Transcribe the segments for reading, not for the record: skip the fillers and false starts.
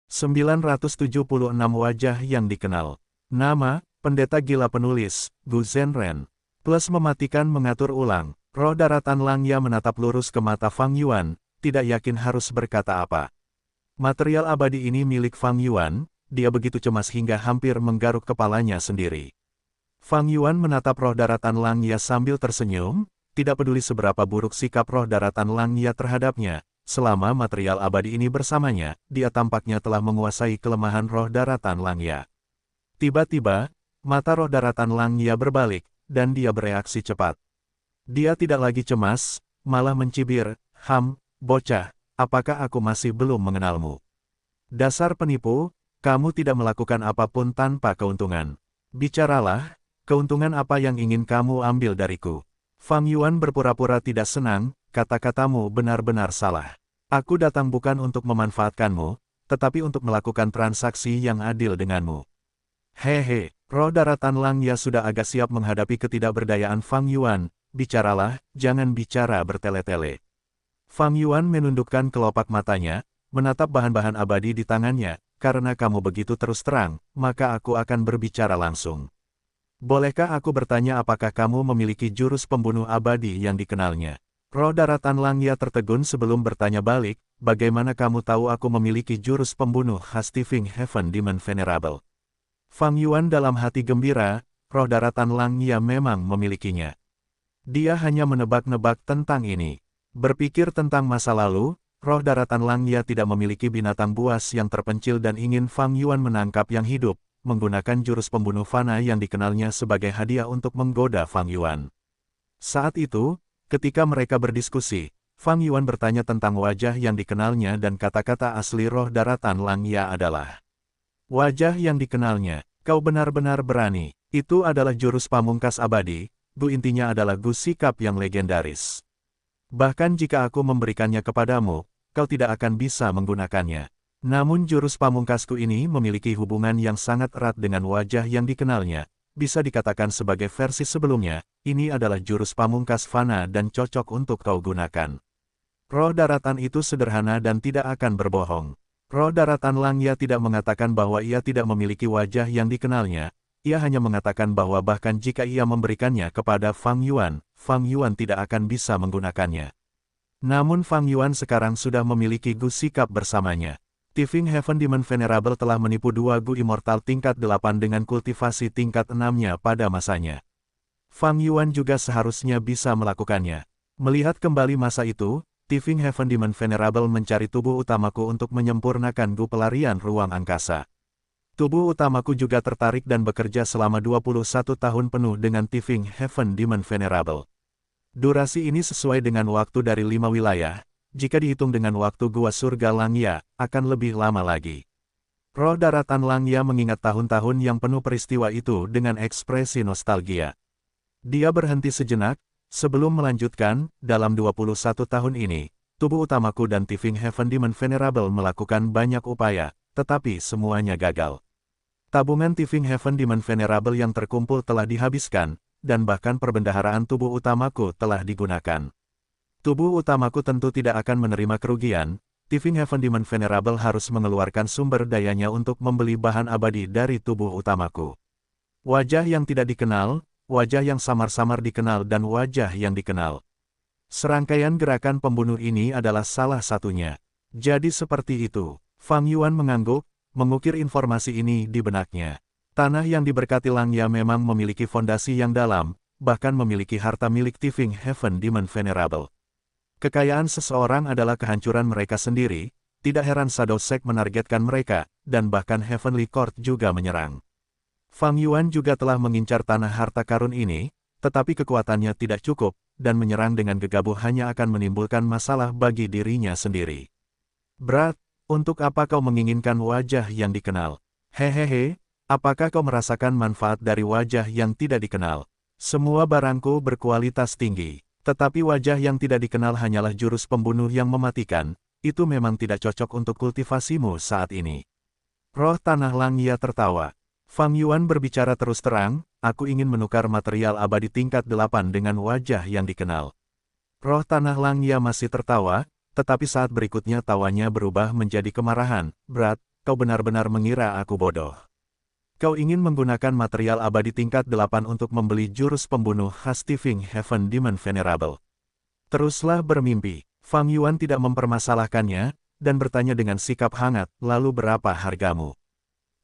976 wajah yang dikenal. Nama, Pendeta Gila Penulis, Gu Zhenren. Plus mematikan mengatur ulang. Roh daratan Langya menatap lurus ke mata Fang Yuan, tidak yakin harus berkata apa. Material abadi ini milik Fang Yuan, dia begitu cemas hingga hampir menggaruk kepalanya sendiri. Fang Yuan menatap roh daratan Langya sambil tersenyum, tidak peduli seberapa buruk sikap roh daratan Langya terhadapnya. Selama material abadi ini bersamanya, dia tampaknya telah menguasai kelemahan roh daratan Langya. Tiba-tiba, mata roh daratan Langya berbalik, dan dia bereaksi cepat. Dia tidak lagi cemas, malah mencibir, bocah, apakah aku masih belum mengenalmu? Dasar penipu, kamu tidak melakukan apapun tanpa keuntungan. Bicaralah, keuntungan apa yang ingin kamu ambil dariku? Fang Yuan berpura-pura tidak senang, kata-katamu benar-benar salah. Aku datang bukan untuk memanfaatkanmu, tetapi untuk melakukan transaksi yang adil denganmu. Hehe, roh daratan Langya sudah agak siap menghadapi ketidakberdayaan Fang Yuan, bicaralah, jangan bicara bertele-tele. Fang Yuan menundukkan kelopak matanya, menatap bahan-bahan abadi di tangannya, karena kamu begitu terus terang, maka aku akan berbicara langsung. Bolehkah aku bertanya apakah kamu memiliki jurus pembunuh abadi yang dikenalnya? Roh daratan Langya tertegun sebelum bertanya balik, bagaimana kamu tahu aku memiliki jurus pembunuh khas Tifing Heaven Demon Venerable? Fang Yuan dalam hati gembira, roh daratan Langya memang memilikinya. Dia hanya menebak-nebak tentang ini. Berpikir tentang masa lalu, roh daratan Langya tidak memiliki binatang buas yang terpencil dan ingin Fang Yuan menangkap yang hidup, menggunakan jurus pembunuh fana yang dikenalnya sebagai hadiah untuk menggoda Fang Yuan. Saat itu, ketika mereka berdiskusi, Fang Yuan bertanya tentang wajah yang dikenalnya dan kata-kata asli roh daratan Langya adalah wajah yang dikenalnya, kau benar-benar berani. Itu adalah jurus pamungkas abadi, Gu intinya adalah Gu sikap yang legendaris. Bahkan jika aku memberikannya kepadamu, kau tidak akan bisa menggunakannya. Namun jurus pamungkasku ini memiliki hubungan yang sangat erat dengan wajah yang dikenalnya, bisa dikatakan sebagai versi sebelumnya, ini adalah jurus pamungkas fana dan cocok untuk kau gunakan. Roh daratan itu sederhana dan tidak akan berbohong. Roh daratan Langya tidak mengatakan bahwa ia tidak memiliki wajah yang dikenalnya, ia hanya mengatakan bahwa bahkan jika ia memberikannya kepada Fang Yuan tidak akan bisa menggunakannya. Namun Fang Yuan sekarang sudah memiliki Gu sikap bersamanya. Tifing Heaven Demon Venerable telah menipu dua Gu Immortal tingkat 8 dengan kultivasi tingkat 6-nya pada masanya. Fang Yuan juga seharusnya bisa melakukannya. Melihat kembali masa itu, Tifing Heaven Demon Venerable mencari tubuh utamaku untuk menyempurnakan Gu pelarian ruang angkasa. Tubuh utamaku juga tertarik dan bekerja selama 21 tahun penuh dengan Tifing Heaven Demon Venerable. Durasi ini sesuai dengan waktu dari 5 wilayah. Jika dihitung dengan waktu Gua Surga Langya, akan lebih lama lagi. Roh daratan Langya mengingat tahun-tahun yang penuh peristiwa itu dengan ekspresi nostalgia. Dia berhenti sejenak, sebelum melanjutkan, dalam 21 tahun ini, tubuh utamaku dan Tifing Heaven Demon Venerable melakukan banyak upaya, tetapi semuanya gagal. Tabungan Tifing Heaven Demon Venerable yang terkumpul telah dihabiskan, dan bahkan perbendaharaan tubuh utamaku telah digunakan. Tubuh utamaku tentu tidak akan menerima kerugian, Tifing Heaven Demon Venerable harus mengeluarkan sumber dayanya untuk membeli bahan abadi dari tubuh utamaku. Wajah yang tidak dikenal, wajah yang samar-samar dikenal dan wajah yang dikenal. Serangkaian gerakan pembunuh ini adalah salah satunya. Jadi seperti itu, Fang Yuan mengangguk, mengukir informasi ini di benaknya. Tanah yang diberkati Langya memang memiliki fondasi yang dalam, bahkan memiliki harta milik Tifing Heaven Demon Venerable. Kekayaan seseorang adalah kehancuran mereka sendiri, tidak heran Shadow Sect menargetkan mereka, dan bahkan Heavenly Court juga menyerang. Fang Yuan juga telah mengincar tanah harta karun ini, tetapi kekuatannya tidak cukup, dan menyerang dengan gegabah hanya akan menimbulkan masalah bagi dirinya sendiri. Berat, untuk apa kau menginginkan wajah yang dikenal? Hehehe, apakah kau merasakan manfaat dari wajah yang tidak dikenal? Semua barangku berkualitas tinggi. Tetapi wajah yang tidak dikenal hanyalah jurus pembunuh yang mematikan, itu memang tidak cocok untuk kultivasimu saat ini. Roh tanah Langya tertawa. Fang Yuan berbicara terus terang, aku ingin menukar material abadi tingkat 8 dengan wajah yang dikenal. Roh tanah Langya masih tertawa, tetapi saat berikutnya tawanya berubah menjadi kemarahan. Berat, kau benar-benar mengira aku bodoh. Kau ingin menggunakan material abadi tingkat 8 untuk membeli jurus pembunuh khas Stifing Heaven Demon Venerable. Teruslah bermimpi. Fang Yuan tidak mempermasalahkannya, dan bertanya dengan sikap hangat, lalu berapa hargamu?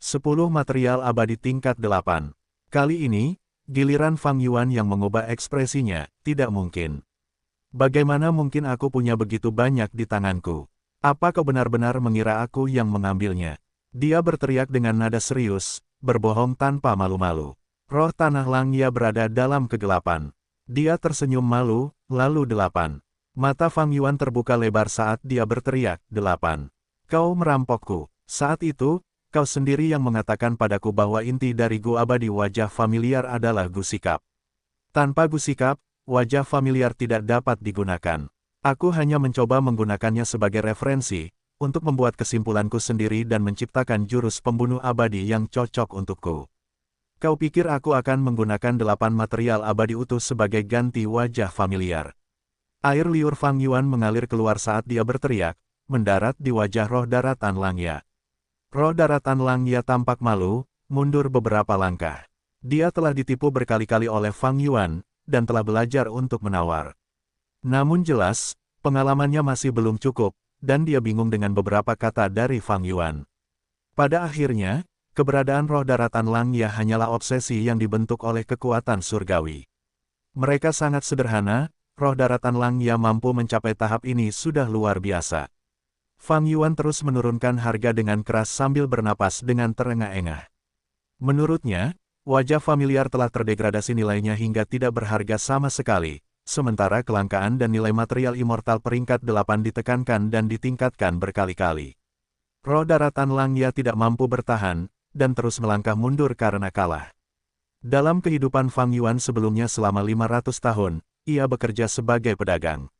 10 material abadi tingkat 8. Kali ini, giliran Fang Yuan yang mengubah ekspresinya, tidak mungkin. Bagaimana mungkin aku punya begitu banyak di tanganku? Apa kau benar-benar mengira aku yang mengambilnya? Dia berteriak dengan nada serius, berbohong tanpa malu-malu. Roh tanah Langya berada dalam kegelapan. Dia tersenyum malu, lalu 8. Mata Fang Yuan terbuka lebar saat dia berteriak, 8. Kau merampokku. Saat itu, kau sendiri yang mengatakan padaku bahwa inti dari Gu Abadi wajah familiar adalah Gu Sikap. Tanpa Gu Sikap, wajah familiar tidak dapat digunakan. Aku hanya mencoba menggunakannya sebagai referensi, untuk membuat kesimpulanku sendiri dan menciptakan jurus pembunuh abadi yang cocok untukku. Kau pikir aku akan menggunakan 8 material abadi utuh sebagai ganti wajah familiar? Air liur Fang Yuan mengalir keluar saat dia berteriak, mendarat di wajah roh daratan Langya. Roh daratan Langya tampak malu, mundur beberapa langkah. Dia telah ditipu berkali-kali oleh Fang Yuan, dan telah belajar untuk menawar. Namun jelas, pengalamannya masih belum cukup, dan dia bingung dengan beberapa kata dari Fang Yuan. Pada akhirnya, keberadaan roh daratan Langya hanyalah obsesi yang dibentuk oleh kekuatan surgawi. Mereka sangat sederhana, roh daratan Langya mampu mencapai tahap ini sudah luar biasa. Fang Yuan terus menurunkan harga dengan keras sambil bernapas dengan terengah-engah. Menurutnya, wajah familiar telah terdegradasi nilainya hingga tidak berharga sama sekali. Sementara kelangkaan dan nilai material immortal peringkat 8 ditekankan dan ditingkatkan berkali-kali. Roh daratan Langya tidak mampu bertahan, dan terus melangkah mundur karena kalah. Dalam kehidupan Fang Yuan sebelumnya selama 500 tahun, ia bekerja sebagai pedagang.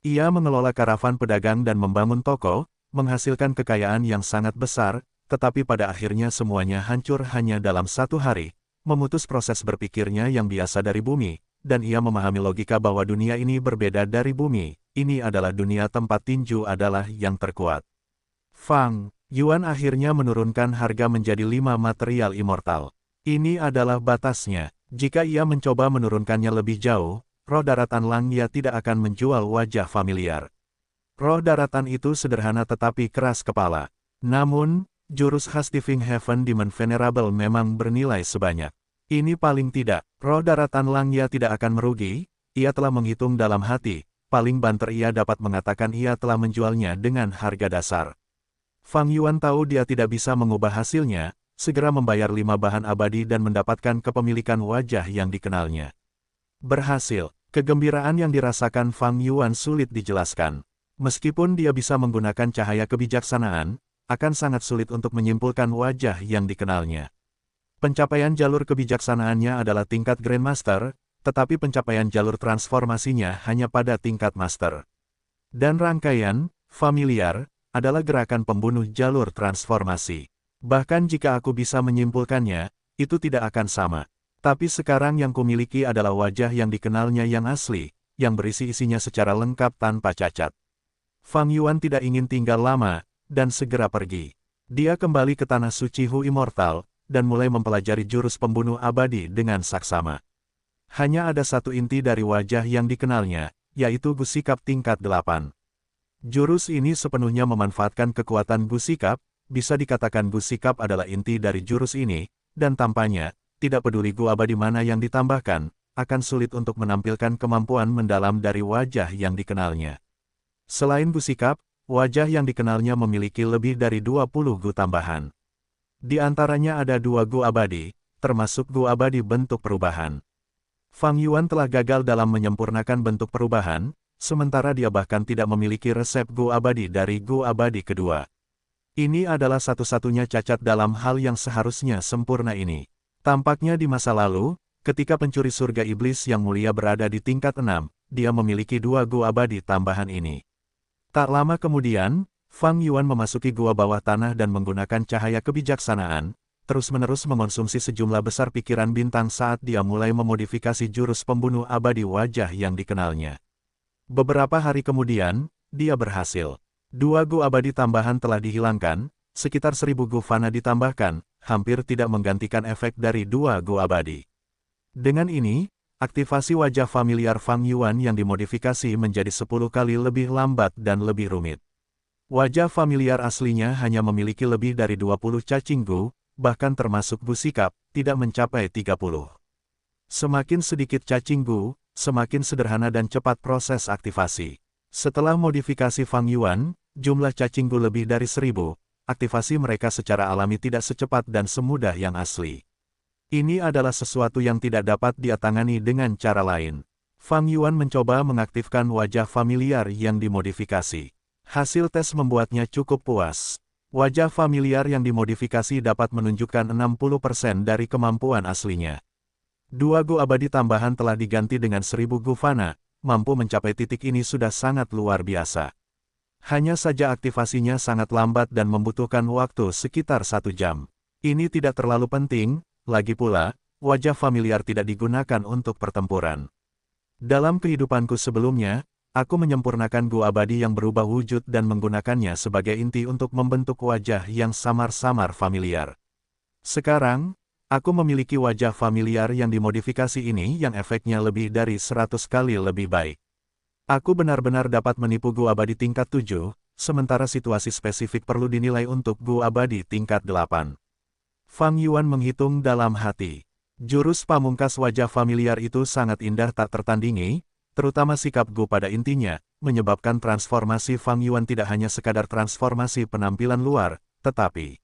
Ia mengelola karavan pedagang dan membangun toko, menghasilkan kekayaan yang sangat besar, tetapi pada akhirnya semuanya hancur hanya dalam satu hari, memutus proses berpikirnya yang biasa dari bumi, dan ia memahami logika bahwa dunia ini berbeda dari bumi, ini adalah dunia tempat tinju adalah yang terkuat. Fang Yuan akhirnya menurunkan harga menjadi 5 material immortal. Ini adalah batasnya, jika ia mencoba menurunkannya lebih jauh, roh daratan Langya tidak akan menjual wajah familiar. Roh daratan itu sederhana tetapi keras kepala. Namun, jurus khas Stifing Heaven Demon Venerable memang bernilai sebanyak. Ini paling tidak, roh daratan Langya tidak akan merugi, ia telah menghitung dalam hati, paling banter ia dapat mengatakan ia telah menjualnya dengan harga dasar. Fang Yuan tahu dia tidak bisa mengubah hasilnya, segera membayar 5 bahan abadi dan mendapatkan kepemilikan wajah yang dikenalnya. Berhasil, kegembiraan yang dirasakan Fang Yuan sulit dijelaskan. Meskipun dia bisa menggunakan cahaya kebijaksanaan, akan sangat sulit untuk menyimpulkan wajah yang dikenalnya. Pencapaian jalur kebijaksanaannya adalah tingkat Grandmaster, tetapi pencapaian jalur transformasinya hanya pada tingkat Master. Dan rangkaian, familiar, adalah gerakan pembunuh jalur transformasi. Bahkan jika aku bisa menyimpulkannya, itu tidak akan sama. Tapi sekarang yang kumiliki adalah wajah yang dikenalnya yang asli, yang berisi isinya secara lengkap tanpa cacat. Fang Yuan tidak ingin tinggal lama, dan segera pergi. Dia kembali ke tanah suci Hu Immortal, dan mulai mempelajari jurus pembunuh abadi dengan saksama. Hanya ada satu inti dari wajah yang dikenalnya, yaitu Gu Sikap tingkat 8. Jurus ini sepenuhnya memanfaatkan kekuatan Gu Sikap, bisa dikatakan Gu Sikap adalah inti dari jurus ini, dan tampaknya, tidak peduli Gu abadi mana yang ditambahkan, akan sulit untuk menampilkan kemampuan mendalam dari wajah yang dikenalnya. Selain Gu Sikap, wajah yang dikenalnya memiliki lebih dari 20 Gu tambahan. Di antaranya ada 2 Gu abadi, termasuk Gu abadi bentuk perubahan. Fang Yuan telah gagal dalam menyempurnakan bentuk perubahan, sementara dia bahkan tidak memiliki resep Gu abadi dari Gu abadi kedua. Ini adalah satu-satunya cacat dalam hal yang seharusnya sempurna ini. Tampaknya di masa lalu, ketika pencuri surga iblis yang mulia berada di tingkat 6, dia memiliki 2 Gu abadi tambahan ini. Tak lama kemudian, Fang Yuan memasuki gua bawah tanah dan menggunakan cahaya kebijaksanaan, terus-menerus mengonsumsi sejumlah besar pikiran bintang saat dia mulai memodifikasi jurus pembunuh abadi wajah yang dikenalnya. Beberapa hari kemudian, dia berhasil. 2 Gu abadi tambahan telah dihilangkan, sekitar 1000 Gu Fana ditambahkan, hampir tidak menggantikan efek dari 2 Gu abadi. Dengan ini, aktivasi wajah familiar Fang Yuan yang dimodifikasi menjadi 10 kali lebih lambat dan lebih rumit. Wajah familiar aslinya hanya memiliki lebih dari 20 cacing Gu, bahkan termasuk Gu sikap, tidak mencapai 30. Semakin sedikit cacing Gu, semakin sederhana dan cepat proses aktivasi. Setelah modifikasi Fang Yuan, jumlah cacing Gu lebih dari 1000, aktivasi mereka secara alami tidak secepat dan semudah yang asli. Ini adalah sesuatu yang tidak dapat diatangani dengan cara lain. Fang Yuan mencoba mengaktifkan wajah familiar yang dimodifikasi. Hasil tes membuatnya cukup puas. Wajah familiar yang dimodifikasi dapat menunjukkan 60% dari kemampuan aslinya. 2 Gu abadi tambahan telah diganti dengan 1000 Gu Fana, mampu mencapai titik ini sudah sangat luar biasa. Hanya saja aktivasinya sangat lambat dan membutuhkan waktu sekitar 1 jam. Ini tidak terlalu penting, lagi pula, wajah familiar tidak digunakan untuk pertempuran. Dalam kehidupanku sebelumnya, aku menyempurnakan Gu abadi yang berubah wujud dan menggunakannya sebagai inti untuk membentuk wajah yang samar-samar familiar. Sekarang, aku memiliki wajah familiar yang dimodifikasi ini yang efeknya lebih dari 100 kali lebih baik. Aku benar-benar dapat menipu Gu abadi tingkat 7, sementara situasi spesifik perlu dinilai untuk Gu abadi tingkat 8. Fang Yuan menghitung dalam hati. Jurus pamungkas wajah familiar itu sangat indah tak tertandingi, terutama sikap Gu pada intinya, menyebabkan transformasi Fang Yuan tidak hanya sekadar transformasi penampilan luar, tetapi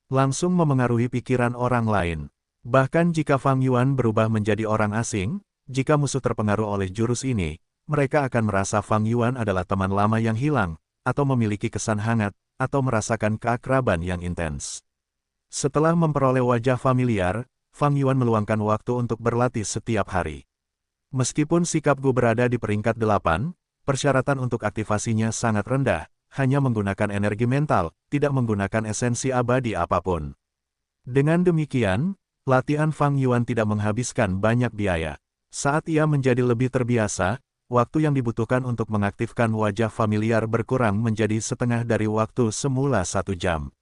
langsung memengaruhi pikiran orang lain. Bahkan jika Fang Yuan berubah menjadi orang asing, jika musuh terpengaruh oleh jurus ini, mereka akan merasa Fang Yuan adalah teman lama yang hilang, atau memiliki kesan hangat, atau merasakan keakraban yang intens. Setelah memperoleh wajah familiar, Fang Yuan meluangkan waktu untuk berlatih setiap hari. Meskipun sikap Gu berada di peringkat 8, persyaratan untuk aktivasinya sangat rendah, hanya menggunakan energi mental, tidak menggunakan esensi abadi apapun. Dengan demikian, latihan Fang Yuan tidak menghabiskan banyak biaya. Saat ia menjadi lebih terbiasa, waktu yang dibutuhkan untuk mengaktifkan wajah familiar berkurang menjadi setengah dari waktu semula 1 jam.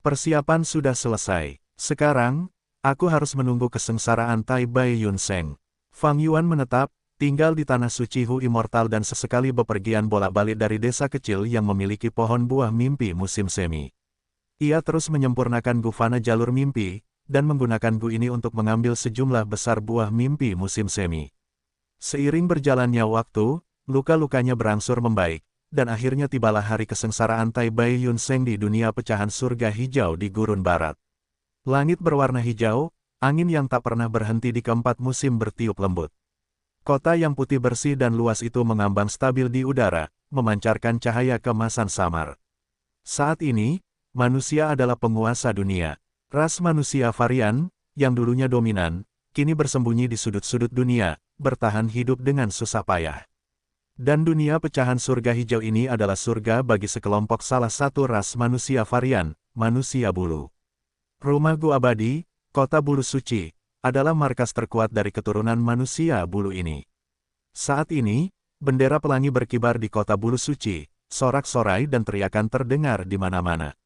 Persiapan sudah selesai. Sekarang, aku harus menunggu kesengsaraan Tai Bai Yun Seng. Fang Yuan menetap, tinggal di tanah suci Hu Immortal dan sesekali bepergian bolak-balik dari desa kecil yang memiliki pohon buah mimpi musim semi. Ia terus menyempurnakan Gu Fana jalur mimpi, dan menggunakan Gu ini untuk mengambil sejumlah besar buah mimpi musim semi. Seiring berjalannya waktu, luka-lukanya berangsur membaik, dan akhirnya tibalah hari kesengsaraan Tai Bai Yun Seng di dunia pecahan surga hijau di gurun barat. Langit berwarna hijau, angin yang tak pernah berhenti di keempat musim bertiup lembut. Kota yang putih bersih dan luas itu mengambang stabil di udara, memancarkan cahaya keemasan samar. Saat ini, manusia adalah penguasa dunia. Ras manusia varian, yang dulunya dominan, kini bersembunyi di sudut-sudut dunia, bertahan hidup dengan susah payah. Dan dunia pecahan surga hijau ini adalah surga bagi sekelompok salah satu ras manusia varian, manusia bulu. Rumah Gu abadi, Kota Bulu Suci, adalah markas terkuat dari keturunan manusia bulu ini. Saat ini, bendera pelangi berkibar di Kota Bulu Suci, sorak-sorai dan teriakan terdengar di mana-mana.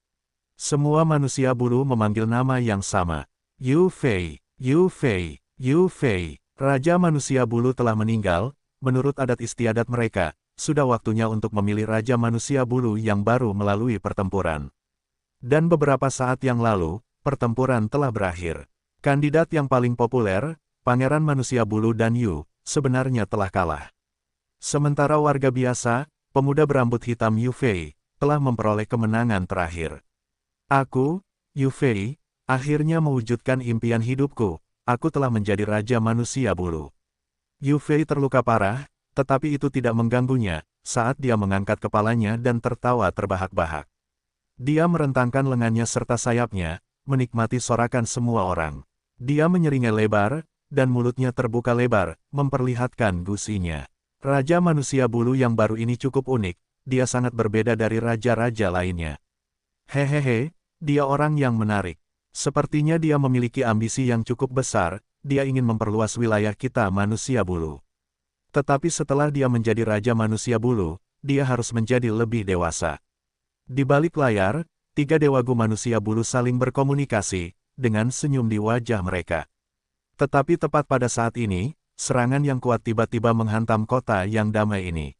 Semua manusia bulu memanggil nama yang sama. Yu Fei, Yu Fei, Yu Fei. Raja manusia bulu telah meninggal, menurut adat istiadat mereka, sudah waktunya untuk memilih Raja manusia bulu yang baru melalui pertempuran. Dan beberapa saat yang lalu, pertempuran telah berakhir. Kandidat yang paling populer, Pangeran Manusia Bulu dan Yu, sebenarnya telah kalah. Sementara warga biasa, pemuda berambut hitam Yu Fei, telah memperoleh kemenangan terakhir. Aku, Yu Fei, akhirnya mewujudkan impian hidupku, aku telah menjadi Raja Manusia Bulu. Yu Fei terluka parah, tetapi itu tidak mengganggunya, saat dia mengangkat kepalanya dan tertawa terbahak-bahak. Dia merentangkan lengannya serta sayapnya, menikmati sorakan semua orang. Dia menyeringai lebar, dan mulutnya terbuka lebar, memperlihatkan gusinya. Raja manusia bulu yang baru ini cukup unik, dia sangat berbeda dari raja-raja lainnya. Hehehe, dia orang yang menarik. Sepertinya dia memiliki ambisi yang cukup besar, dia ingin memperluas wilayah kita manusia bulu. Tetapi setelah dia menjadi Raja Manusia Bulu, dia harus menjadi lebih dewasa. Di balik layar, tiga Dewa Gu manusia bulu saling berkomunikasi, dengan senyum di wajah mereka. Tetapi tepat pada saat ini, serangan yang kuat tiba-tiba menghantam kota yang damai ini.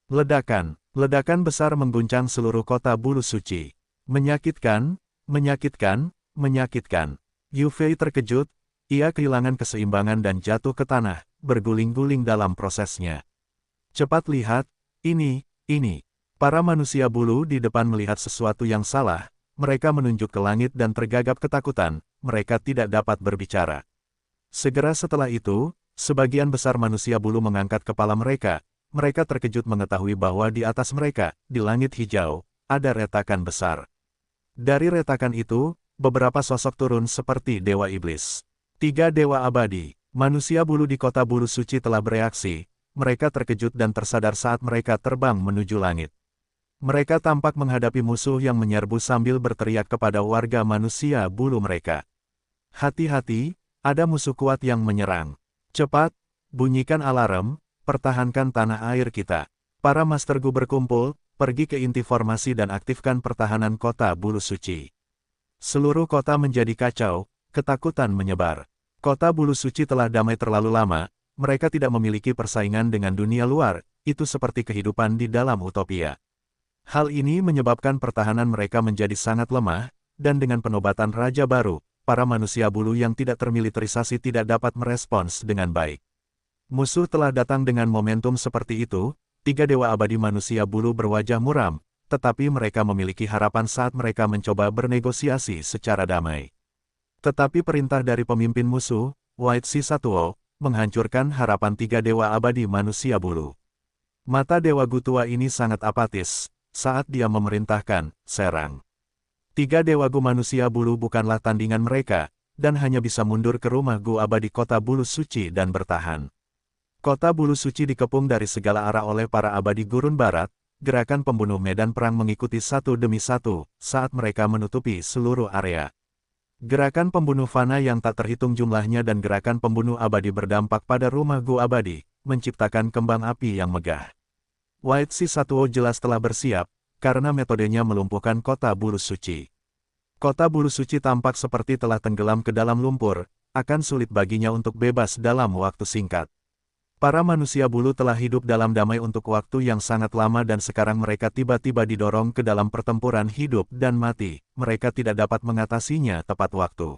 Ledakan besar mengguncang seluruh kota bulu suci. Menyakitkan, menyakitkan, menyakitkan. Yu Fei terkejut, ia kehilangan keseimbangan dan jatuh ke tanah, berguling-guling dalam prosesnya. Cepat lihat, ini. Para manusia bulu di depan melihat sesuatu yang salah, mereka menunjuk ke langit dan tergagap ketakutan, mereka tidak dapat berbicara. Segera setelah itu, sebagian besar manusia bulu mengangkat kepala mereka, mereka terkejut mengetahui bahwa di atas mereka, di langit hijau, ada retakan besar. Dari retakan itu, beberapa sosok turun seperti Dewa Iblis. Tiga Dewa Abadi, manusia bulu di kota bulu suci telah bereaksi, mereka terkejut dan tersadar saat mereka terbang menuju langit. Mereka tampak menghadapi musuh yang menyerbu sambil berteriak kepada warga manusia bulu mereka. Hati-hati, ada musuh kuat yang menyerang. Cepat, bunyikan alarm, pertahankan tanah air kita. Para Master Gu berkumpul, pergi ke inti formasi dan aktifkan pertahanan kota bulu suci. Seluruh kota menjadi kacau, ketakutan menyebar. Kota bulu suci telah damai terlalu lama, mereka tidak memiliki persaingan dengan dunia luar, itu seperti kehidupan di dalam utopia. Hal ini menyebabkan pertahanan mereka menjadi sangat lemah, dan dengan penobatan Raja baru, para manusia bulu yang tidak termiliterisasi tidak dapat merespons dengan baik. Musuh telah datang dengan momentum seperti itu, tiga Dewa Abadi manusia bulu berwajah muram, tetapi mereka memiliki harapan saat mereka mencoba bernegosiasi secara damai. Tetapi perintah dari pemimpin musuh, White Sea Satuo, menghancurkan harapan tiga Dewa Abadi manusia bulu. Mata Dewa Gu tua ini sangat apatis, saat dia memerintahkan, serang. Tiga Dewa Gu manusia bulu bukanlah tandingan mereka, dan hanya bisa mundur ke rumah Gu abadi kota bulu suci dan bertahan. Kota bulu suci dikepung dari segala arah oleh para abadi gurun barat, gerakan pembunuh medan perang mengikuti satu demi satu, saat mereka menutupi seluruh area. Gerakan pembunuh fana yang tak terhitung jumlahnya dan gerakan pembunuh abadi berdampak pada rumah Gu abadi, menciptakan kembang api yang megah. White Sea Satuo jelas telah bersiap, karena metodenya melumpuhkan kota bulu suci. Kota bulu suci tampak seperti telah tenggelam ke dalam lumpur, akan sulit baginya untuk bebas dalam waktu singkat. Para manusia bulu telah hidup dalam damai untuk waktu yang sangat lama dan sekarang mereka tiba-tiba didorong ke dalam pertempuran hidup dan mati, mereka tidak dapat mengatasinya tepat waktu.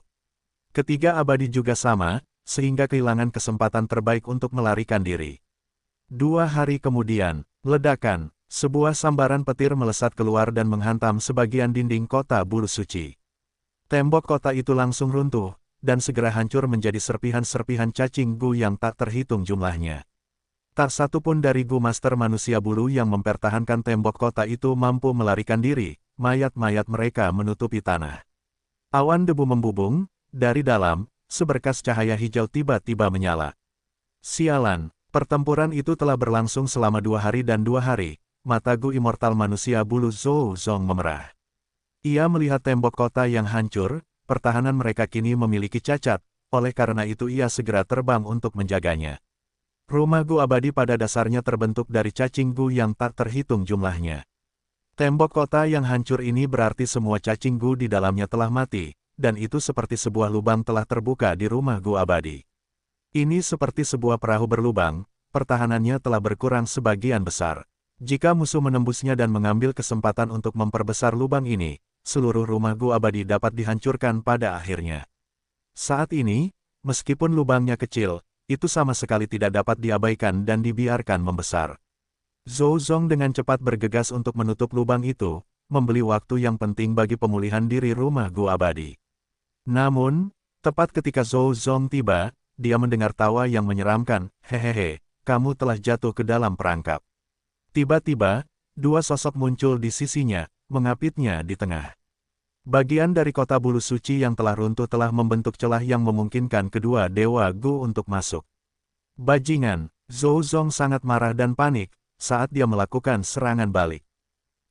Ketiga abadi juga sama, sehingga kehilangan kesempatan terbaik untuk melarikan diri. 2 hari kemudian, ledakan, sebuah sambaran petir melesat keluar dan menghantam sebagian dinding kota bulu suci. Tembok kota itu langsung runtuh, dan segera hancur menjadi serpihan-serpihan cacing Gu yang tak terhitung jumlahnya. Tak satu pun dari Gu Master manusia bulu yang mempertahankan tembok kota itu mampu melarikan diri, mayat-mayat mereka menutupi tanah. Awan debu membubung, dari dalam, seberkas cahaya hijau tiba-tiba menyala. Sialan! Pertempuran itu telah berlangsung selama 2 hari dan 2 hari, mata Gu immortal manusia bulu Zhou Zong memerah. Ia melihat tembok kota yang hancur, pertahanan mereka kini memiliki cacat, oleh karena itu ia segera terbang untuk menjaganya. Rumah Gu abadi pada dasarnya terbentuk dari cacing Gu yang tak terhitung jumlahnya. Tembok kota yang hancur ini berarti semua cacing Gu di dalamnya telah mati, dan itu seperti sebuah lubang telah terbuka di rumah Gu abadi. Ini seperti sebuah perahu berlubang, pertahanannya telah berkurang sebagian besar. Jika musuh menembusnya dan mengambil kesempatan untuk memperbesar lubang ini, seluruh rumah Gu abadi dapat dihancurkan pada akhirnya. Saat ini, meskipun lubangnya kecil, itu sama sekali tidak dapat diabaikan dan dibiarkan membesar. Zhou Zong dengan cepat bergegas untuk menutup lubang itu, membeli waktu yang penting bagi pemulihan diri rumah Gu abadi. Namun, tepat ketika Zhou Zong tiba, dia mendengar tawa yang menyeramkan, hehehe, kamu telah jatuh ke dalam perangkap. Tiba-tiba, 2 sosok muncul di sisinya, mengapitnya di tengah. Bagian dari kota bulu suci yang telah runtuh telah membentuk celah yang memungkinkan kedua Dewa Gu untuk masuk. Bajingan, Zhou Zong sangat marah dan panik, saat dia melakukan serangan balik.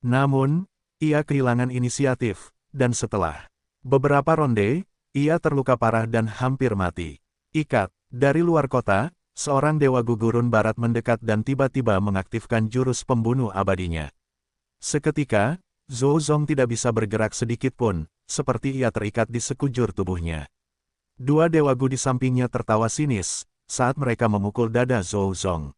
Namun, ia kehilangan inisiatif, dan setelah beberapa ronde, ia terluka parah dan hampir mati. Ikat, dari luar kota, seorang Dewa Gu gurun barat mendekat dan tiba-tiba mengaktifkan jurus pembunuh abadinya. Seketika, Zhou Zong tidak bisa bergerak sedikit pun, seperti ia terikat di sekujur tubuhnya. Dua Dewa Gu di sampingnya tertawa sinis, saat mereka memukul dada Zhou Zong.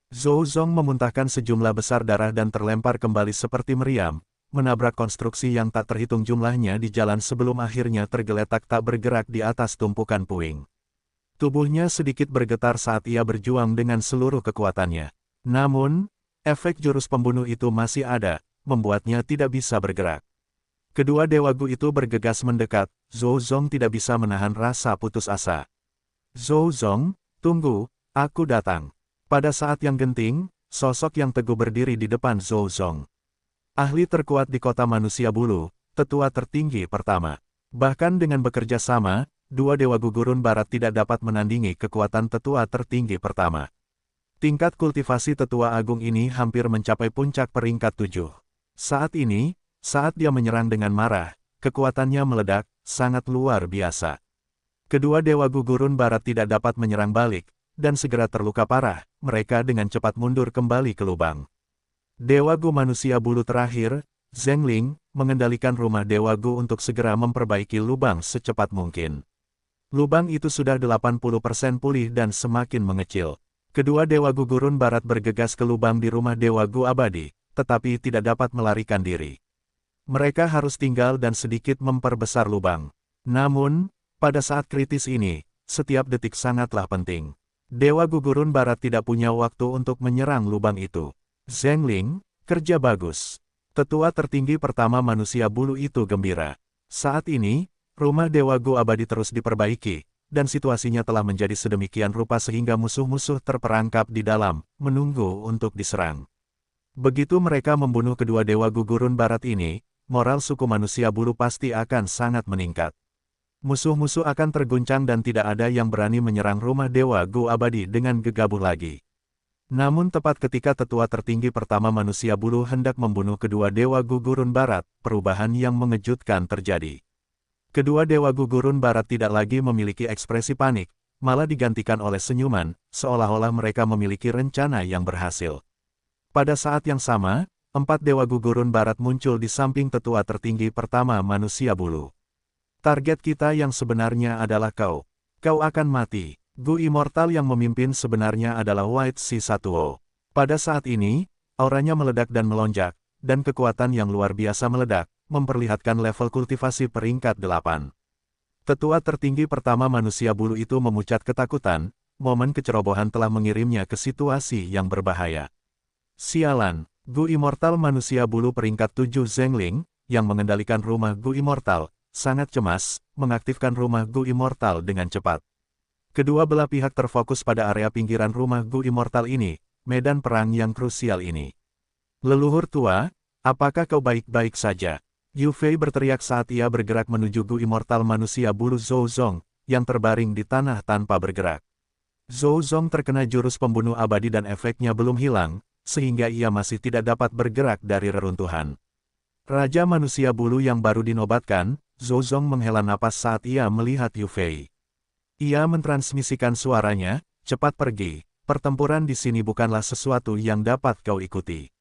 Zhou Zong memuntahkan sejumlah besar darah dan terlempar kembali seperti meriam, menabrak konstruksi yang tak terhitung jumlahnya di jalan sebelum akhirnya tergeletak tak bergerak di atas tumpukan puing. Tubuhnya sedikit bergetar saat ia berjuang dengan seluruh kekuatannya. Namun, efek jurus pembunuh itu masih ada, membuatnya tidak bisa bergerak. Kedua Dewa Gu itu bergegas mendekat, Zhou Zong tidak bisa menahan rasa putus asa. Zhou Zong, tunggu, aku datang. Pada saat yang genting, sosok yang teguh berdiri di depan Zhou Zong. Ahli terkuat di kota manusia bulu, tetua tertinggi pertama. Bahkan dengan bekerja sama, dua Dewa Gu Gurun Barat tidak dapat menandingi kekuatan tetua tertinggi pertama. Tingkat kultivasi tetua agung ini hampir mencapai puncak peringkat 7. Saat ini, saat dia menyerang dengan marah, kekuatannya meledak, sangat luar biasa. Kedua Dewa Gu Gurun Barat tidak dapat menyerang balik, dan segera terluka parah, mereka dengan cepat mundur kembali ke lubang. Dewa Gu manusia bulu terakhir, Zheng Ling, mengendalikan rumah Dewa Gu untuk segera memperbaiki lubang secepat mungkin. Lubang itu sudah 80% pulih dan semakin mengecil. Kedua Dewa Gu Gurun Barat bergegas ke lubang di rumah Dewa Gu abadi, tetapi tidak dapat melarikan diri. Mereka harus tinggal dan sedikit memperbesar lubang. Namun, pada saat kritis ini, setiap detik sangatlah penting. Dewa Gu Gurun Barat tidak punya waktu untuk menyerang lubang itu. Zheng Ling, kerja bagus. Tetua tertinggi pertama manusia bulu itu gembira. Saat ini, rumah Dewa Gu abadi terus diperbaiki, dan situasinya telah menjadi sedemikian rupa sehingga musuh-musuh terperangkap di dalam, menunggu untuk diserang. Begitu mereka membunuh kedua Dewa Gu Gurun Barat ini, moral suku manusia bulu pasti akan sangat meningkat. Musuh-musuh akan terguncang dan tidak ada yang berani menyerang rumah Dewa Gu abadi dengan gegabah lagi. Namun tepat ketika tetua tertinggi pertama manusia bulu hendak membunuh kedua Dewa Gu Gurun Barat, perubahan yang mengejutkan terjadi. Kedua Dewa Gu Gurun Barat tidak lagi memiliki ekspresi panik, malah digantikan oleh senyuman, seolah-olah mereka memiliki rencana yang berhasil. Pada saat yang sama, 4 Dewa Gu Gurun Barat muncul di samping tetua tertinggi pertama manusia bulu. Target kita yang sebenarnya adalah kau. Kau akan mati. Gu Immortal yang memimpin sebenarnya adalah White Sea Satuo. Pada saat ini, auranya meledak dan melonjak, dan kekuatan yang luar biasa meledak, memperlihatkan level kultivasi peringkat 8. Tetua tertinggi pertama manusia bulu itu memucat ketakutan, momen kecerobohan telah mengirimnya ke situasi yang berbahaya. Sialan, Gu Immortal manusia bulu peringkat 7 Zheng Ling, yang mengendalikan rumah Gu Immortal, sangat cemas, mengaktifkan rumah Gu Immortal dengan cepat. Kedua belah pihak terfokus pada area pinggiran rumah Gu Immortal ini, medan perang yang krusial ini. Leluhur tua, apakah kau baik-baik saja? Yu Fei berteriak saat ia bergerak menuju Gu Immortal manusia bulu Zhou Zong, yang terbaring di tanah tanpa bergerak. Zhou Zong terkena jurus pembunuh abadi dan efeknya belum hilang, sehingga ia masih tidak dapat bergerak dari reruntuhan. Raja manusia bulu yang baru dinobatkan, Zhou Zong menghela napas saat ia melihat Yu Fei. Ia mentransmisikan suaranya, cepat pergi, pertempuran di sini bukanlah sesuatu yang dapat kau ikuti.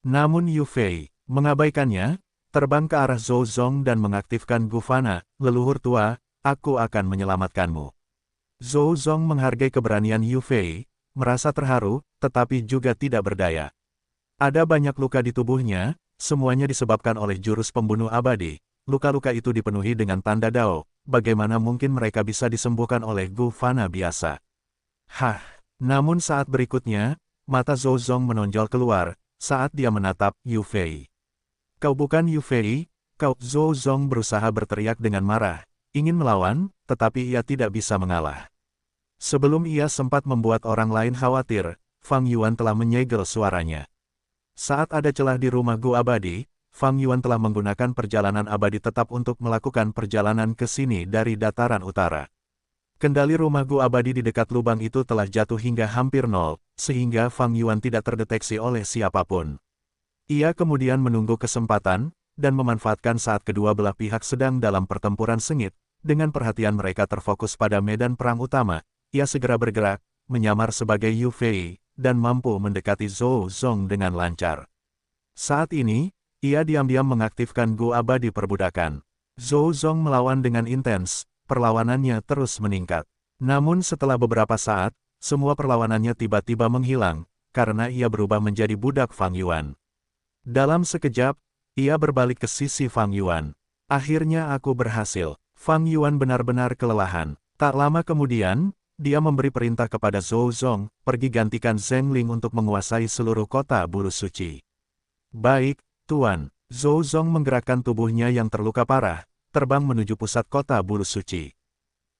Namun Yu Fei, mengabaikannya, terbang ke arah Zhou Zong dan mengaktifkan Gufana, leluhur tua, aku akan menyelamatkanmu. Zhou Zong menghargai keberanian Yu Fei, merasa terharu, tetapi juga tidak berdaya. Ada banyak luka di tubuhnya, semuanya disebabkan oleh jurus pembunuh abadi. Luka-luka itu dipenuhi dengan tanda dao, bagaimana mungkin mereka bisa disembuhkan oleh Gufana biasa? Hah! Namun saat berikutnya, mata Zhou Zong menonjol keluar, saat dia menatap Yu Fei. Kau bukan Yu Fei, kau. Zhou Zong berusaha berteriak dengan marah, ingin melawan, tetapi ia tidak bisa mengalah. Sebelum ia sempat membuat orang lain khawatir, Fang Yuan telah menyegel suaranya. Saat ada celah di rumah Gu abadi, Fang Yuan telah menggunakan perjalanan abadi tetap untuk melakukan perjalanan ke sini dari dataran utara. Kendali rumah Gu abadi di dekat lubang itu telah jatuh hingga hampir nol, sehingga Fang Yuan tidak terdeteksi oleh siapapun. Ia kemudian menunggu kesempatan, dan memanfaatkan saat kedua belah pihak sedang dalam pertempuran sengit, dengan perhatian mereka terfokus pada medan perang utama, ia segera bergerak, menyamar sebagai Yu Fei, dan mampu mendekati Zhou Zong dengan lancar. Saat ini, Ia diam-diam mengaktifkan Gu Abadi Perbudakan. Zhou Zong melawan dengan intens, perlawanannya terus meningkat. Namun setelah beberapa saat, semua perlawanannya tiba-tiba menghilang, karena ia berubah menjadi budak Fang Yuan. Dalam sekejap, ia berbalik ke sisi Fang Yuan. Akhirnya aku berhasil. Fang Yuan benar-benar kelelahan. Tak lama kemudian, dia memberi perintah kepada Zhou Zong, pergi gantikan Zheng Ling untuk menguasai seluruh kota bulu suci. Baik, Tuan. Zhou Zong menggerakkan tubuhnya yang terluka parah, terbang menuju pusat kota bulu suci.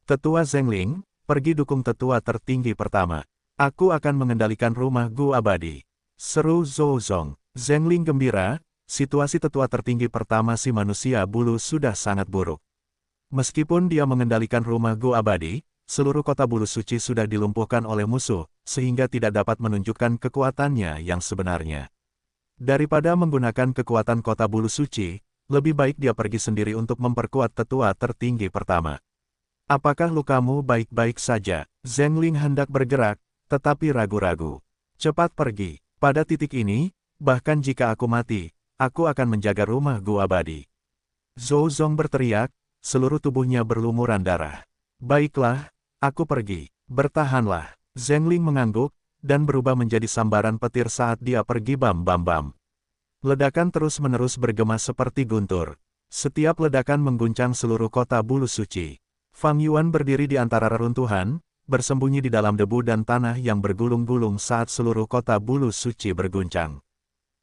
Tetua Zheng Ling, pergi dukung tetua tertinggi pertama. Aku akan mengendalikan rumah Gu Abadi. Seru Zhou Zong. Zheng Ling gembira, situasi tetua tertinggi pertama si manusia bulu sudah sangat buruk. Meskipun dia mengendalikan rumah Gu Abadi, seluruh kota bulu suci sudah dilumpuhkan oleh musuh, sehingga tidak dapat menunjukkan kekuatannya yang sebenarnya. Daripada menggunakan kekuatan kota bulu suci, lebih baik dia pergi sendiri untuk memperkuat tetua tertinggi pertama. Apakah lukamu baik-baik saja? Zheng Ling hendak bergerak, tetapi ragu-ragu. Cepat pergi. Pada titik ini, bahkan jika aku mati, aku akan menjaga rumah Gu Abadi. Zhou Zong berteriak, seluruh tubuhnya berlumuran darah. Baiklah, aku pergi. Bertahanlah. Zheng Ling mengangguk, dan berubah menjadi sambaran petir saat dia pergi bam-bam-bam. Ledakan terus-menerus bergema seperti guntur. Setiap ledakan mengguncang seluruh kota bulu suci. Fang Yuan berdiri di antara reruntuhan, bersembunyi di dalam debu dan tanah yang bergulung-gulung saat seluruh kota bulu suci berguncang.